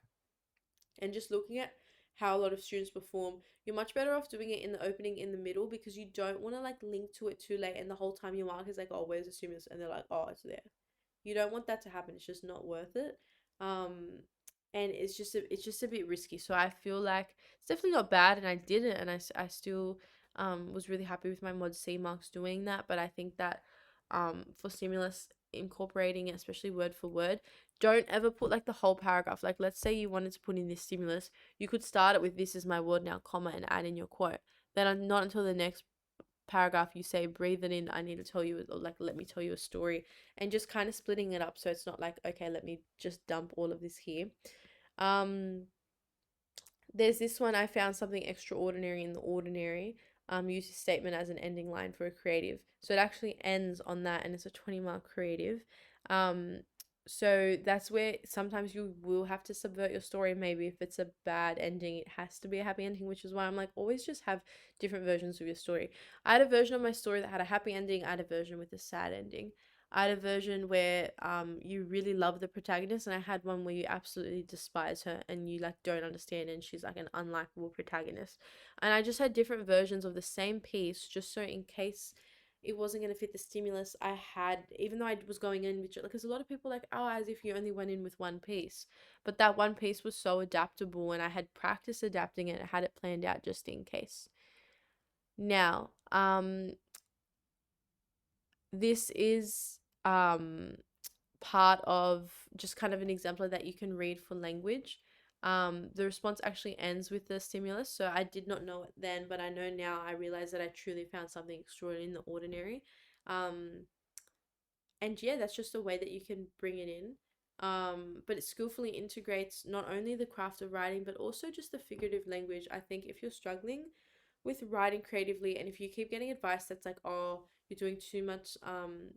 and just looking at how a lot of students perform, you're much better off doing it in the opening in the middle, because you don't want to like link to it too late and the whole time your mark is like, oh, where's the stimulus, and they're like, oh, it's there. You don't want that to happen. It's just not worth it. And it's just a bit risky. So I feel like it's definitely not bad, and I did it, and I still was really happy with my mod C marks doing that. But I think that for stimulus, incorporating it, especially word for word, don't ever put like the whole paragraph. Like, let's say you wanted to put in this stimulus, you could start it with this is my word now, comma, and add in your quote. Then not until the next paragraph you say, breathe it in, I need to tell you, or like, let me tell you a story, and just kind of splitting it up, so it's not like, okay, let me just dump all of this here. um there's this one, I found something extraordinary in the ordinary. Use a statement as an ending line for a creative. So it actually ends on that, and it's a 20 mark creative. Um, so that's where sometimes you will have to subvert your story. Maybe if it's a bad ending, it has to be a happy ending, which is why I'm like, always just have different versions of your story. I had a version of my story that had a happy ending. I had a version with a sad ending. I had a version where you really love the protagonist, and I had one where you absolutely despise her and you like don't understand, and she's like an unlikable protagonist. And I just had different versions of the same piece, just so in case it wasn't going to fit the stimulus I had, even though I was going in with, because a lot of people like, oh, as if you only went in with one piece, but that one piece was so adaptable, and I had practiced adapting it and had it planned out just in case. Now, this is part of just kind of an exemplar that you can read for language. The response actually ends with the stimulus, so I did not know it then, but I know now. I realize that I truly found something extraordinary in the ordinary. And yeah, that's just a way that you can bring it in. But it skillfully integrates not only the craft of writing, but also just the figurative language. I think if you're struggling with writing creatively, and if you keep getting advice that's like, oh, you're doing too much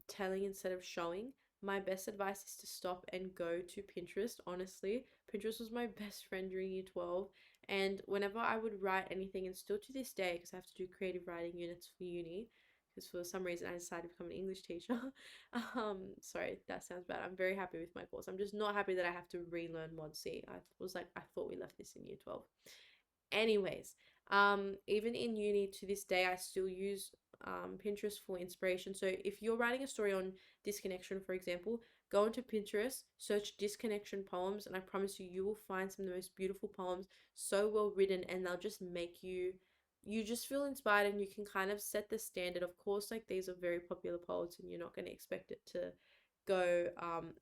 telling instead of showing, my best advice is to stop and go to Pinterest. Honestly, Pinterest was my best friend during year 12. And whenever I would write anything, and still to this day, because I have to do creative writing units for uni, because for some reason I decided to become an English teacher. Sorry, that sounds bad. I'm very happy with my course. I'm just not happy that I have to relearn Mod C. I was like, I thought we left this in year 12. Anyways, even in uni to this day, I still use Pinterest for inspiration. So if you're writing a story on disconnection, for example, go into Pinterest, search disconnection poems, and I promise you, you will find some of the most beautiful poems, so well written, and they'll just make you just feel inspired, and you can kind of set the standard. Of course, like, these are very popular poets, and you're not going to expect it to go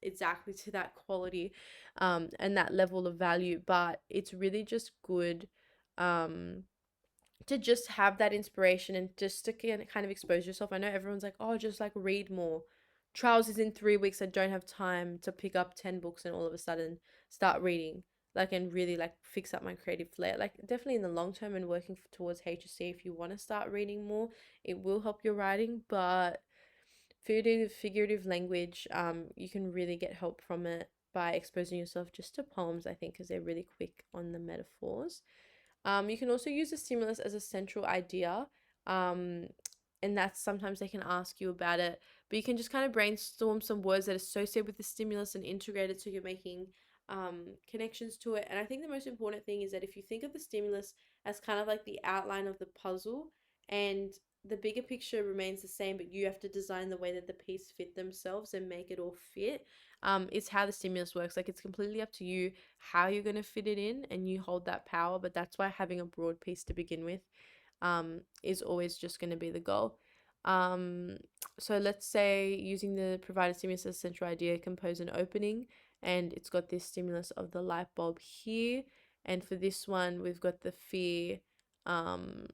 exactly to that quality and that level of value, but it's really just good um to just have that inspiration and just to kind of expose yourself. I know everyone's like, oh, just like read more. Trials is in 3 weeks. I don't have time to pick up 10 books and all of a sudden start reading. Like, and really like fix up my creative flair. Like, definitely in the long term and working towards HSC, if you want to start reading more, it will help your writing. But figurative language, you can really get help from it by exposing yourself just to poems, I think, because they're really quick on the metaphors. You can also use a stimulus as a central idea. Um, and that's sometimes they can ask you about it, but you can just kind of brainstorm some words that associate with the stimulus and integrate it so you're making connections to it. And I think the most important thing is that if you think of the stimulus as kind of like the outline of the puzzle, and the bigger picture remains the same, but you have to design the way that the piece fit themselves and make it all fit. Is how the stimulus works. Like, it's completely up to you how you're going to fit it in, and you hold that power. But that's why having a broad piece to begin with is always just going to be the goal. Um, so let's say, using the provided stimulus as central idea, compose an opening, and it's got this stimulus of the light bulb here. And for this one, we've got the fear, um,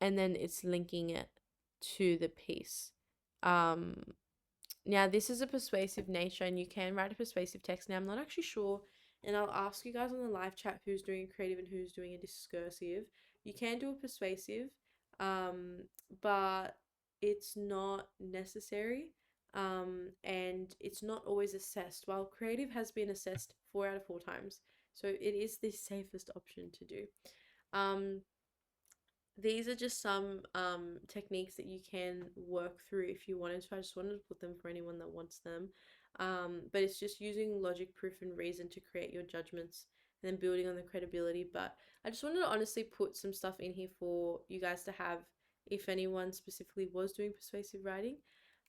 and then it's linking it to the piece. Um, Now, this is a persuasive nature, and you can write a persuasive text. Now, I'm not actually sure, and I'll ask you guys on the live chat who's doing a creative and who's doing a discursive. You can do a persuasive, but it's not necessary, and it's not always assessed. While creative has been assessed 4 out of 4 times, so it is the safest option to do. Um, these are just some techniques that you can work through if you wanted to. I just wanted to put them for anyone that wants them. But it's just using logic, proof, and reason to create your judgments and then building on the credibility. But I just wanted to honestly put some stuff in here for you guys to have if anyone specifically was doing persuasive writing.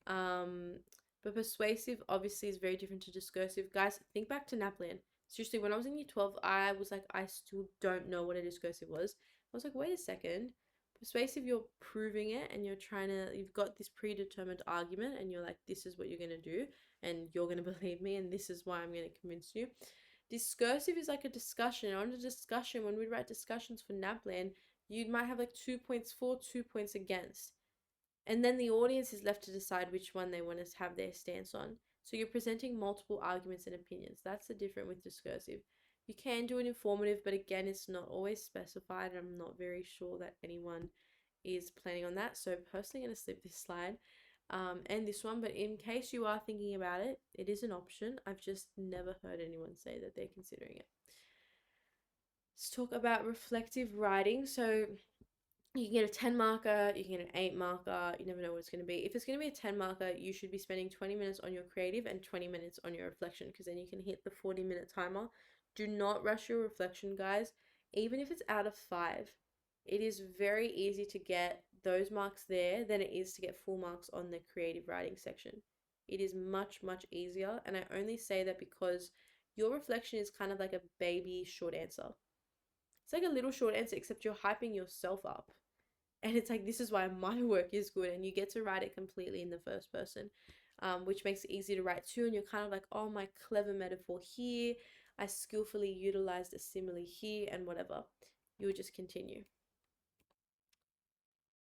Um, but persuasive obviously is very different to discursive. Guys, think back to NAPLAN. Seriously, when I was in year 12, I was like, I still don't know what a discursive was. I was like, wait a second. Persuasive, you're proving it and you've got this predetermined argument and you're like, this is what you're going to do and you're going to believe me and this is why I'm going to convince you. Discursive is like a discussion. And on a discussion, when we write discussions for NAPLAN, you might have like 2 points for, 2 points against. And then the audience is left to decide which one they want to have their stance on. So you're presenting multiple arguments and opinions. That's the difference with discursive. You can do an informative, but again, it's not always specified. I'm not very sure that anyone is planning on that. So personally, I'm going to slip this slide and this one. But in case you are thinking about it, it is an option. I've just never heard anyone say that they're considering it. Let's talk about reflective writing. So you can get a 10 marker, you can get an 8 marker, you never know what it's going to be. If it's going to be a 10 marker, you should be spending 20 minutes on your creative and 20 minutes on your reflection, because then you can hit the 40-minute timer. Do not rush your reflection, guys. Even if it's out of 5, it is very easy to get those marks there than it is to get full marks on the creative writing section. It is much, much easier, and I only say that because your reflection is kind of like a baby short answer. It's like a little short answer, except you're hyping yourself up. And it's like, this is why my work is good, and you get to write it completely in the first person, which makes it easy to write too. And you're kind of like, oh, my clever metaphor here, I skillfully utilized a simile here, and whatever. You would just continue.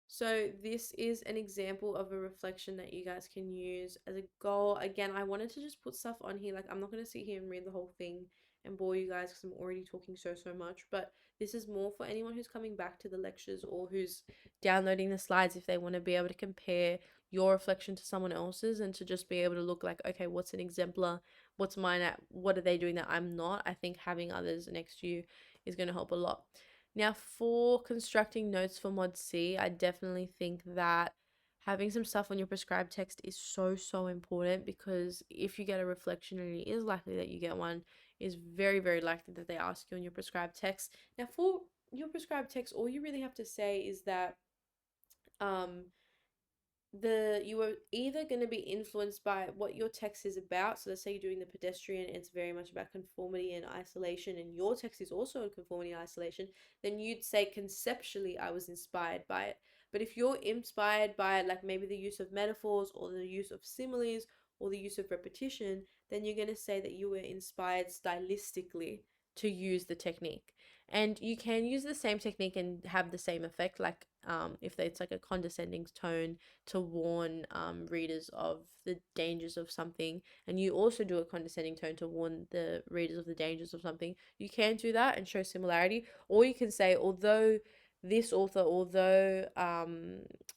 So this is an example of a reflection that you guys can use as a goal. Again, I wanted to just put stuff on here. Like, I'm not going to sit here and read the whole thing and bore you guys because I'm already talking so much. But this is more for anyone who's coming back to the lectures or who's downloading the slides, if they want to be able to compare your reflection to someone else's and to just be able to look like, okay, what's an exemplar? What's mine at? What are they doing that I'm not? I think having others next to you is going to help a lot. Now, for constructing notes for Mod C, I definitely think that having some stuff on your prescribed text is so important, because if you get a reflection, and it is likely that you get one, is very, very likely that they ask you on your prescribed text. Now, for your prescribed text, all you really have to say is that um, you are either going to be influenced by what your text is about. So let's say you're doing the pedestrian, it's very much about conformity and isolation, and your text is also in conformity and isolation, then you'd say conceptually I was inspired by it. But if you're inspired by like maybe the use of metaphors or the use of similes or the use of repetition, then you're going to say that you were inspired stylistically to use the technique. And you can use the same technique and have the same effect, like if it's like a condescending tone to warn readers of the dangers of something, and you also do a condescending tone to warn the readers of the dangers of something, you can do that and show similarity. Or you can say, although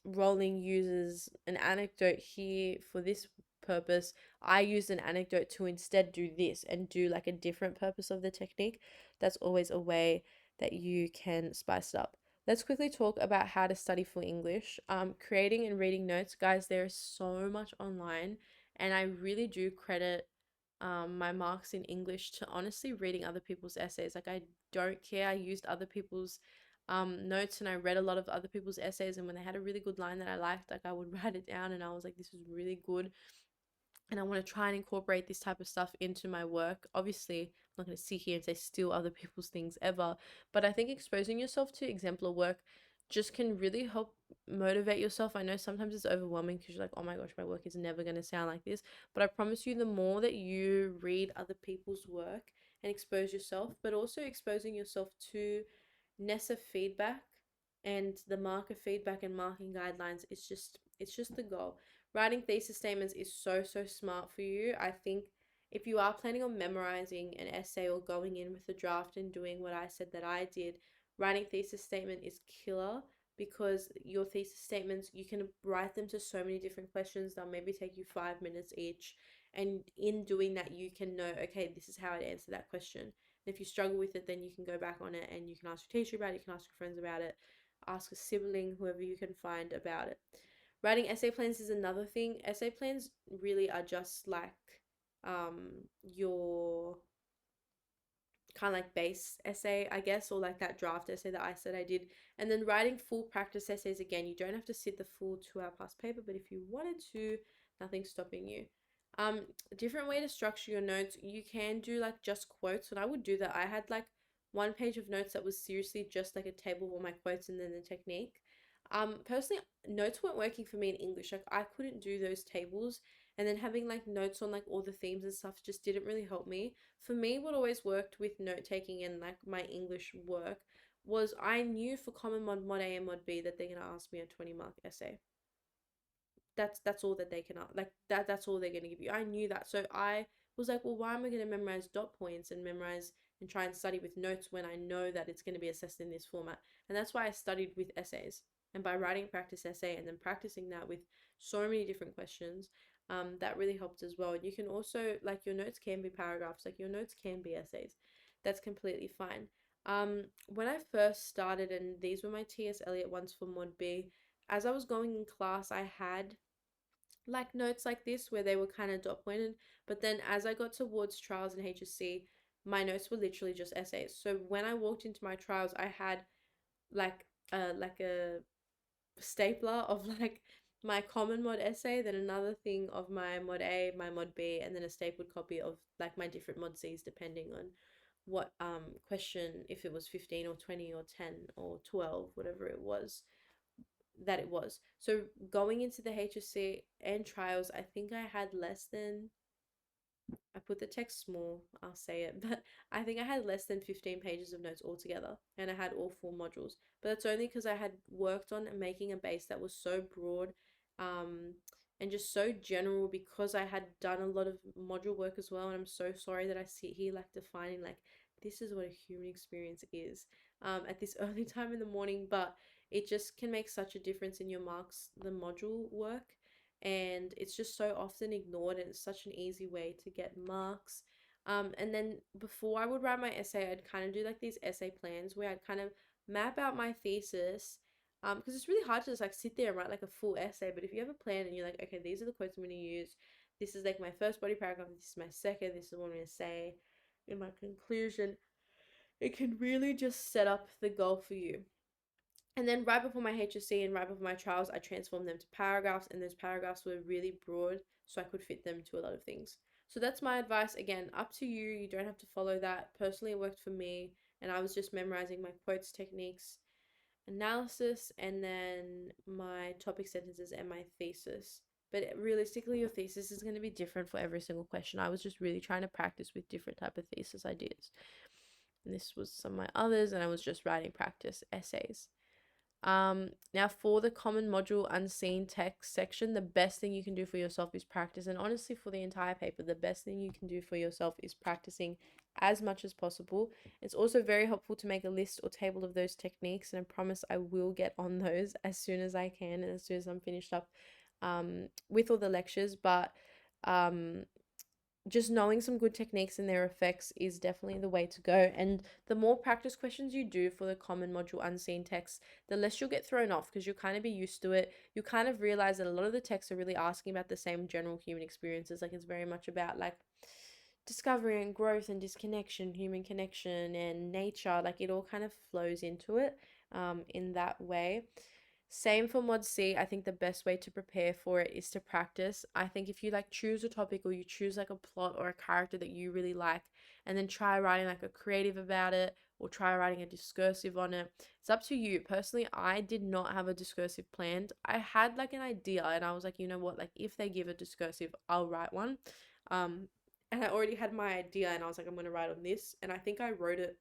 Rowling uses an anecdote here for this purpose, I used an anecdote to instead do this and do like a different purpose of the technique. That's always a way that you can spice it up. Let's quickly talk about how to study for English. Creating and reading notes, guys, there is so much online, and I really do credit my marks in English to honestly reading other people's essays. Like, I don't care. I used other people's notes, and I read a lot of other people's essays, and when they had a really good line that I liked, like I would write it down and I was like, this is really good, and I want to try and incorporate this type of stuff into my work. Obviously, I'm not going to sit here and say steal other people's things ever, but I think exposing yourself to exemplar work just can really help motivate yourself. I know sometimes it's overwhelming because you're like, oh my gosh, my work is never going to sound like this. But I promise you, the more that you read other people's work and expose yourself, but also exposing yourself to NESA feedback and the marker feedback and marking guidelines, it's just the goal. Writing thesis statements is so smart for you. I think if you are planning on memorizing an essay or going in with a draft and doing what I said that I did, writing thesis statement is killer, because your thesis statements, you can write them to so many different questions. They'll maybe take you 5 minutes each, and in doing that you can know, okay, this is how I'd answer that question. And if you struggle with it, then you can go back on it and you can ask your teacher about it, you can ask your friends about it, ask a sibling, whoever you can find about it. Writing essay plans is another thing. Essay plans really are just like your kind of like base essay, I guess, or like that draft essay that I said I did. And then writing full practice essays, again, you don't have to sit the full 2 hour plus paper, but if you wanted to, nothing's stopping you. Different way to structure your notes. You can do like just quotes, and I would do that. I had like 1 page of notes that was seriously just like a table of all my quotes and then the technique. Personally, notes weren't working for me in English. Like, I couldn't do those tables, and then having like notes on like all the themes and stuff just didn't really help me. For me, what always worked with note taking and like my English work was, I knew for common mod, mod A and mod B, that they're gonna ask me a 20-mark essay. That's all that they can, like that's all they're gonna give you. I knew that, so I was like, well, why am I gonna memorize dot points and memorize and try and study with notes when I know that it's gonna be assessed in this format? And that's why I studied with essays, and by writing a practice essay and then practicing that with so many different questions, that really helped as well. And you can also, like, your notes can be paragraphs, like your notes can be essays. That's completely fine. When I first started, and these were my T.S. Eliot ones for mod B, as I was going in class, I had like notes like this where they were kind of dot pointed, but then as I got towards trials and HSC, my notes were literally just essays. So when I walked into my trials, I had like a stapler of like my common mod essay, then another thing of my mod A, my mod B, and then a stapled copy of like my different mod C's, depending on what question, if it was 15 or 20 or 10 or 12, whatever it was that it was. So going into the HSC and trials, I think I had less than, I put the text small, I'll say it, but I think I had less than 15 pages of notes altogether, and I had all 4 modules. But that's only because I had worked on making a base that was so broad, um, and just so general, because I had done a lot of module work as well. And I'm so sorry that I sit here like defining like this is what a human experience is, at this early time in the morning, but it just can make such a difference in your marks, the module work, and it's just so often ignored, and it's such an easy way to get marks. And then before I would write my essay, I'd kind of do like these essay plans where I'd kind of map out my thesis, because it's really hard to just like sit there and write like a full essay. But if you have a plan and you're like, okay, these are the quotes I'm going to use, this is like my first body paragraph, this is my second, this is what I'm going to say in my conclusion, it can really just set up the goal for you. And then right before my HSC and right before my trials, I transformed them to paragraphs, and those paragraphs were really broad, so I could fit them to a lot of things. So that's my advice. Again, up to you. You don't have to follow that. Personally, it worked for me, and I was just memorizing my quotes, techniques, analysis, and then my topic sentences and my thesis. but realistically your thesis is going to be different for every single question. I was just really trying to practice with different type of thesis ideas, and this was some of my others, and I was just writing practice essays. Now for the common module unseen text section, the best thing you can do for yourself is practice. And honestly, for the entire paper, the best thing you can do for yourself is practicing as much as possible. It's also very helpful to make a list or table of those techniques, and I promise I will get on those as soon as I can and as soon as I'm finished up with all the lectures. But um, just knowing some good techniques and their effects is definitely the way to go. And the more practice questions you do for the common module unseen text, the less you'll get thrown off because you'll kind of be used to it. You kind of realize that a lot of the texts are really asking about the same general human experiences. Like it's very much about like discovery and growth and disconnection, human connection and nature. Like it all kind of flows into it in that way. Same for Mod C. I think the best way to prepare for it is to practice. I think if you like choose a topic or you choose like a plot or a character that you really like, and then try writing like a creative about it or try writing a discursive on it, it's up to you. Personally, I did not have a discursive planned. I had like an idea and I was like, you know what, like if they give a discursive, I'll write one. And I already had my idea and I was like, I'm going to write on this. And I think I wrote it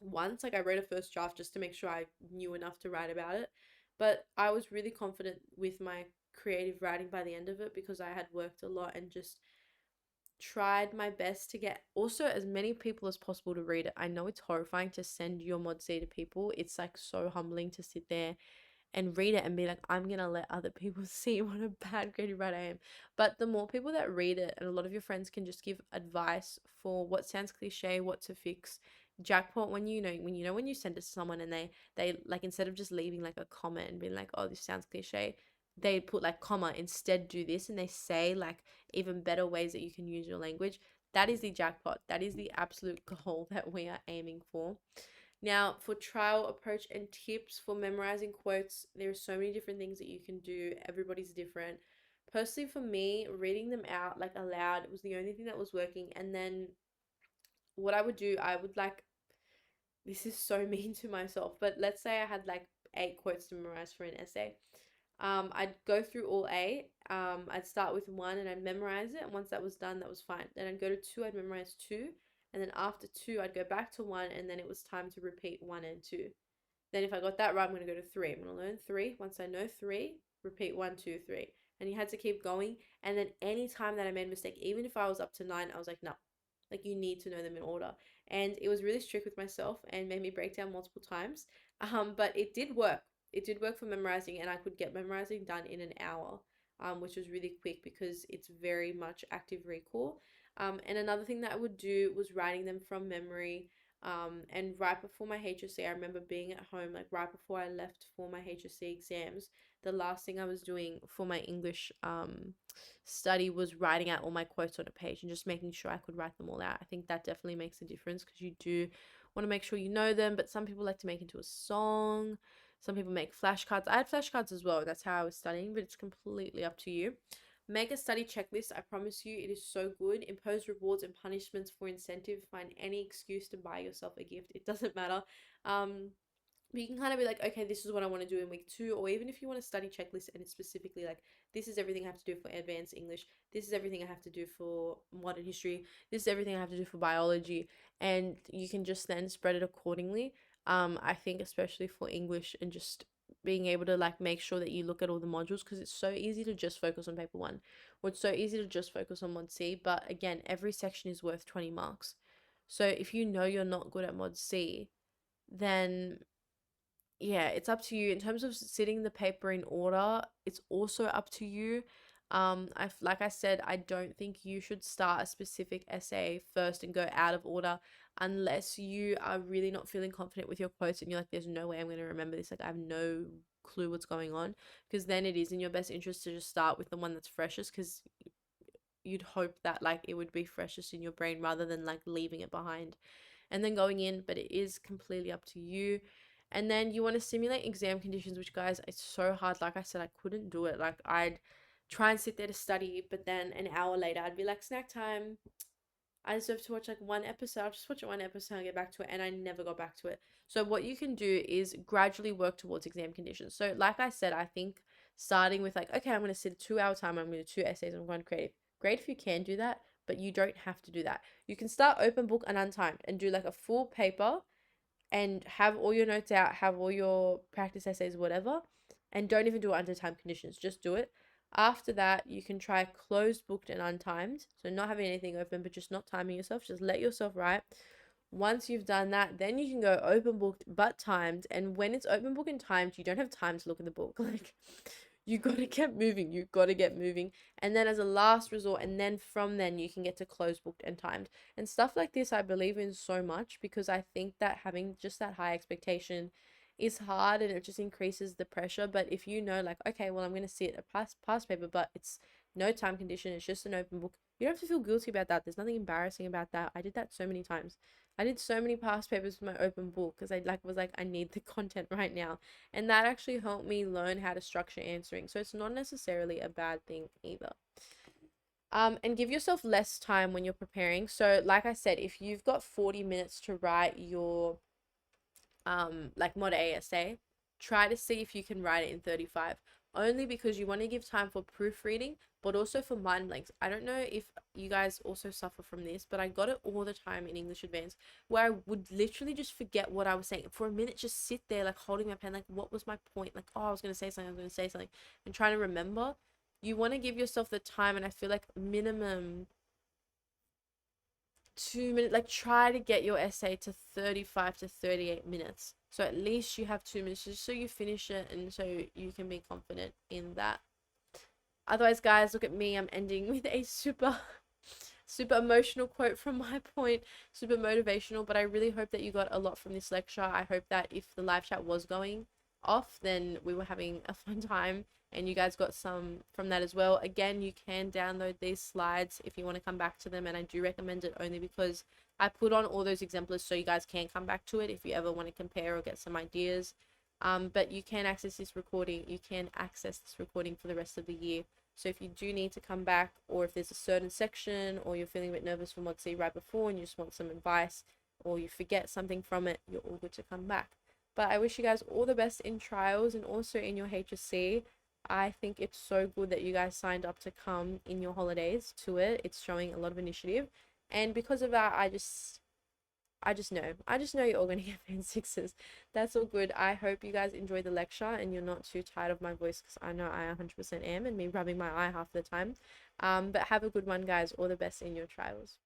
once. Like I wrote a first draft just to make sure I knew enough to write about it. But I was really confident with my creative writing by the end of it because I had worked a lot and just tried my best to get also as many people as possible to read it. I know it's horrifying to send your mod C to people. It's like so humbling to sit there and read it and be like, I'm gonna let other people see what a bad creative writer I am. But the more people that read it, and a lot of your friends can just give advice for what sounds cliche, what to fix. Jackpot when when you send it to someone and they like instead of just leaving like a comment and being like, oh, this sounds cliche, they put like comma, instead do this, and they say like even better ways that you can use your language. That is the jackpot. That is the absolute goal that we are aiming for. Now, for trial approach and tips for memorizing quotes, there are so many different things that you can do. Everybody's different. Personally, for me, reading them out like aloud was the only thing that was working. And then what I would do, I would like, this is so mean to myself, but let's say I had like 8 quotes to memorize for an essay. I'd go through all 8. I'd start with 1 and I'd memorize it. And once that was done, that was fine. Then I'd go to 2, I'd memorize 2. And then after 2, I'd go back to 1. And then it was time to repeat 1 and 2. Then if I got that right, I'm going to go to 3. I'm going to learn 3. Once I know 3, repeat 1, 2, 3. And you had to keep going. And then any time that I made a mistake, even if I was up to 9, I was like, no, like you need to know them in order. And it was really strict with myself and made me break down multiple times. But it did work. It did work for memorizing, and I could get memorizing done in an hour, which was really quick because it's very much active recall. And another thing that I would do was writing them from memory. And right before my HSC, I remember being at home, like right before I left for my HSC exams, the last thing I was doing for my English study was writing out all my quotes on a page and just making sure I could write them all out. I think that definitely makes a difference because you do want to make sure you know them, but some people like to make into a song. Some people make flashcards. I had flashcards as well. That's how I was studying, but it's completely up to you. Make a study checklist. I promise you, it is so good. Impose rewards and punishments for incentive. Find any excuse to buy yourself a gift. It doesn't matter. But you can kind of be like, okay, this is what I want to do in week 2, or even if you want to study checklist and it's specifically like, this is everything I have to do for advanced English, this is everything I have to do for modern history, this is everything I have to do for biology, and you can just then spread it accordingly. I think especially for English and just being able to like make sure that you look at all the modules because it's so easy to just focus on paper 1, or it's so easy to just focus on mod C. But again, every section is worth 20 marks. So if you know you're not good at mod C, then yeah, it's up to you. In terms of sitting the paper in order, it's also up to you. Like I said, I don't think you should start a specific essay first and go out of order unless you are really not feeling confident with your quotes and you're like, there's no way I'm going to remember this. Like, I have no clue what's going on. Because then it is in your best interest to just start with the one that's freshest because you'd hope that like it would be freshest in your brain rather than like leaving it behind and then going in, but it is completely up to you. And then you want to simulate exam conditions, which guys, it's so hard. Like I said, I couldn't do it. Like I'd try and sit there to study, but then an hour later I'd be like, snack time. I deserve to watch like one episode. I'll just watch it one episode and get back to it. And I never got back to it. So what you can do is gradually work towards exam conditions. So like I said, I think starting with like, okay, I'm going to sit a 2 hour time, I'm going to do 2 essays on one creative. Great if you can do that, but you don't have to do that. You can start open book and untimed and do like a full paper and have all your notes out, have all your practice essays, whatever, and don't even do it under time conditions. Just do it. After that, you can try closed booked and untimed. So not having anything open, but just not timing yourself. Just let yourself write. Once you've done that, then you can go open booked but timed. And when it's open book and timed, you don't have time to look at the book. Like, you gotta get moving. You gotta get moving. And then as a last resort, and then from then you can get to closed booked and timed. And stuff like this I believe in so much because I think that having just that high expectation is hard and it just increases the pressure. But if you know, like, okay, well, I'm gonna sit a past paper, but it's no time condition, it's just an open book. You don't have to feel guilty about that. There's nothing embarrassing about that. I did that so many times. I did so many past papers with my open book because I was like, I need the content right now. And that actually helped me learn how to structure answering. So it's not necessarily a bad thing either. And give yourself less time when you're preparing. So like I said, if you've got 40 minutes to write your like mod A essay, try to see if you can write it in 35, only because you want to give time for proofreading but also for mind blanks. I don't know if you guys also suffer from this, but I got it all the time in English Advanced where I would literally just forget what I was saying for a minute, just sit there like holding my pen, like what was my point, like, oh, I was going to say something, I was going to say something, and trying to remember. You want to give yourself the time, and I feel like minimum 2 minutes, like try to get your essay to 35 to 38 minutes, so at least you have 2 minutes just so you finish it and so you can be confident in that. Otherwise, guys, look at me, I'm ending with a super emotional quote from my point, super motivational, but I really hope that you got a lot from this lecture. I hope that if the live chat was going off, then we were having a fun time and you guys got some from that as well. Again, you can download these slides if you want to come back to them, and I do recommend it only because I put on all those exemplars so you guys can come back to it if you ever want to compare or get some ideas. But you can access this recording. You can access this recording for the rest of the year. So if you do need to come back, or if there's a certain section, or you're feeling a bit nervous from what's right before and you just want some advice, or you forget something from it, you're all good to come back. But I wish you guys all the best in trials and also in your HSC. I think it's so good that you guys signed up to come in your holidays to it. It's showing a lot of initiative. And because of that, I just know you're all going to get fan sixes. That's all good. I hope you guys enjoy the lecture and you're not too tired of my voice because I know I 100% am, and me rubbing my eye half the time. But have a good one, guys. All the best in your trials.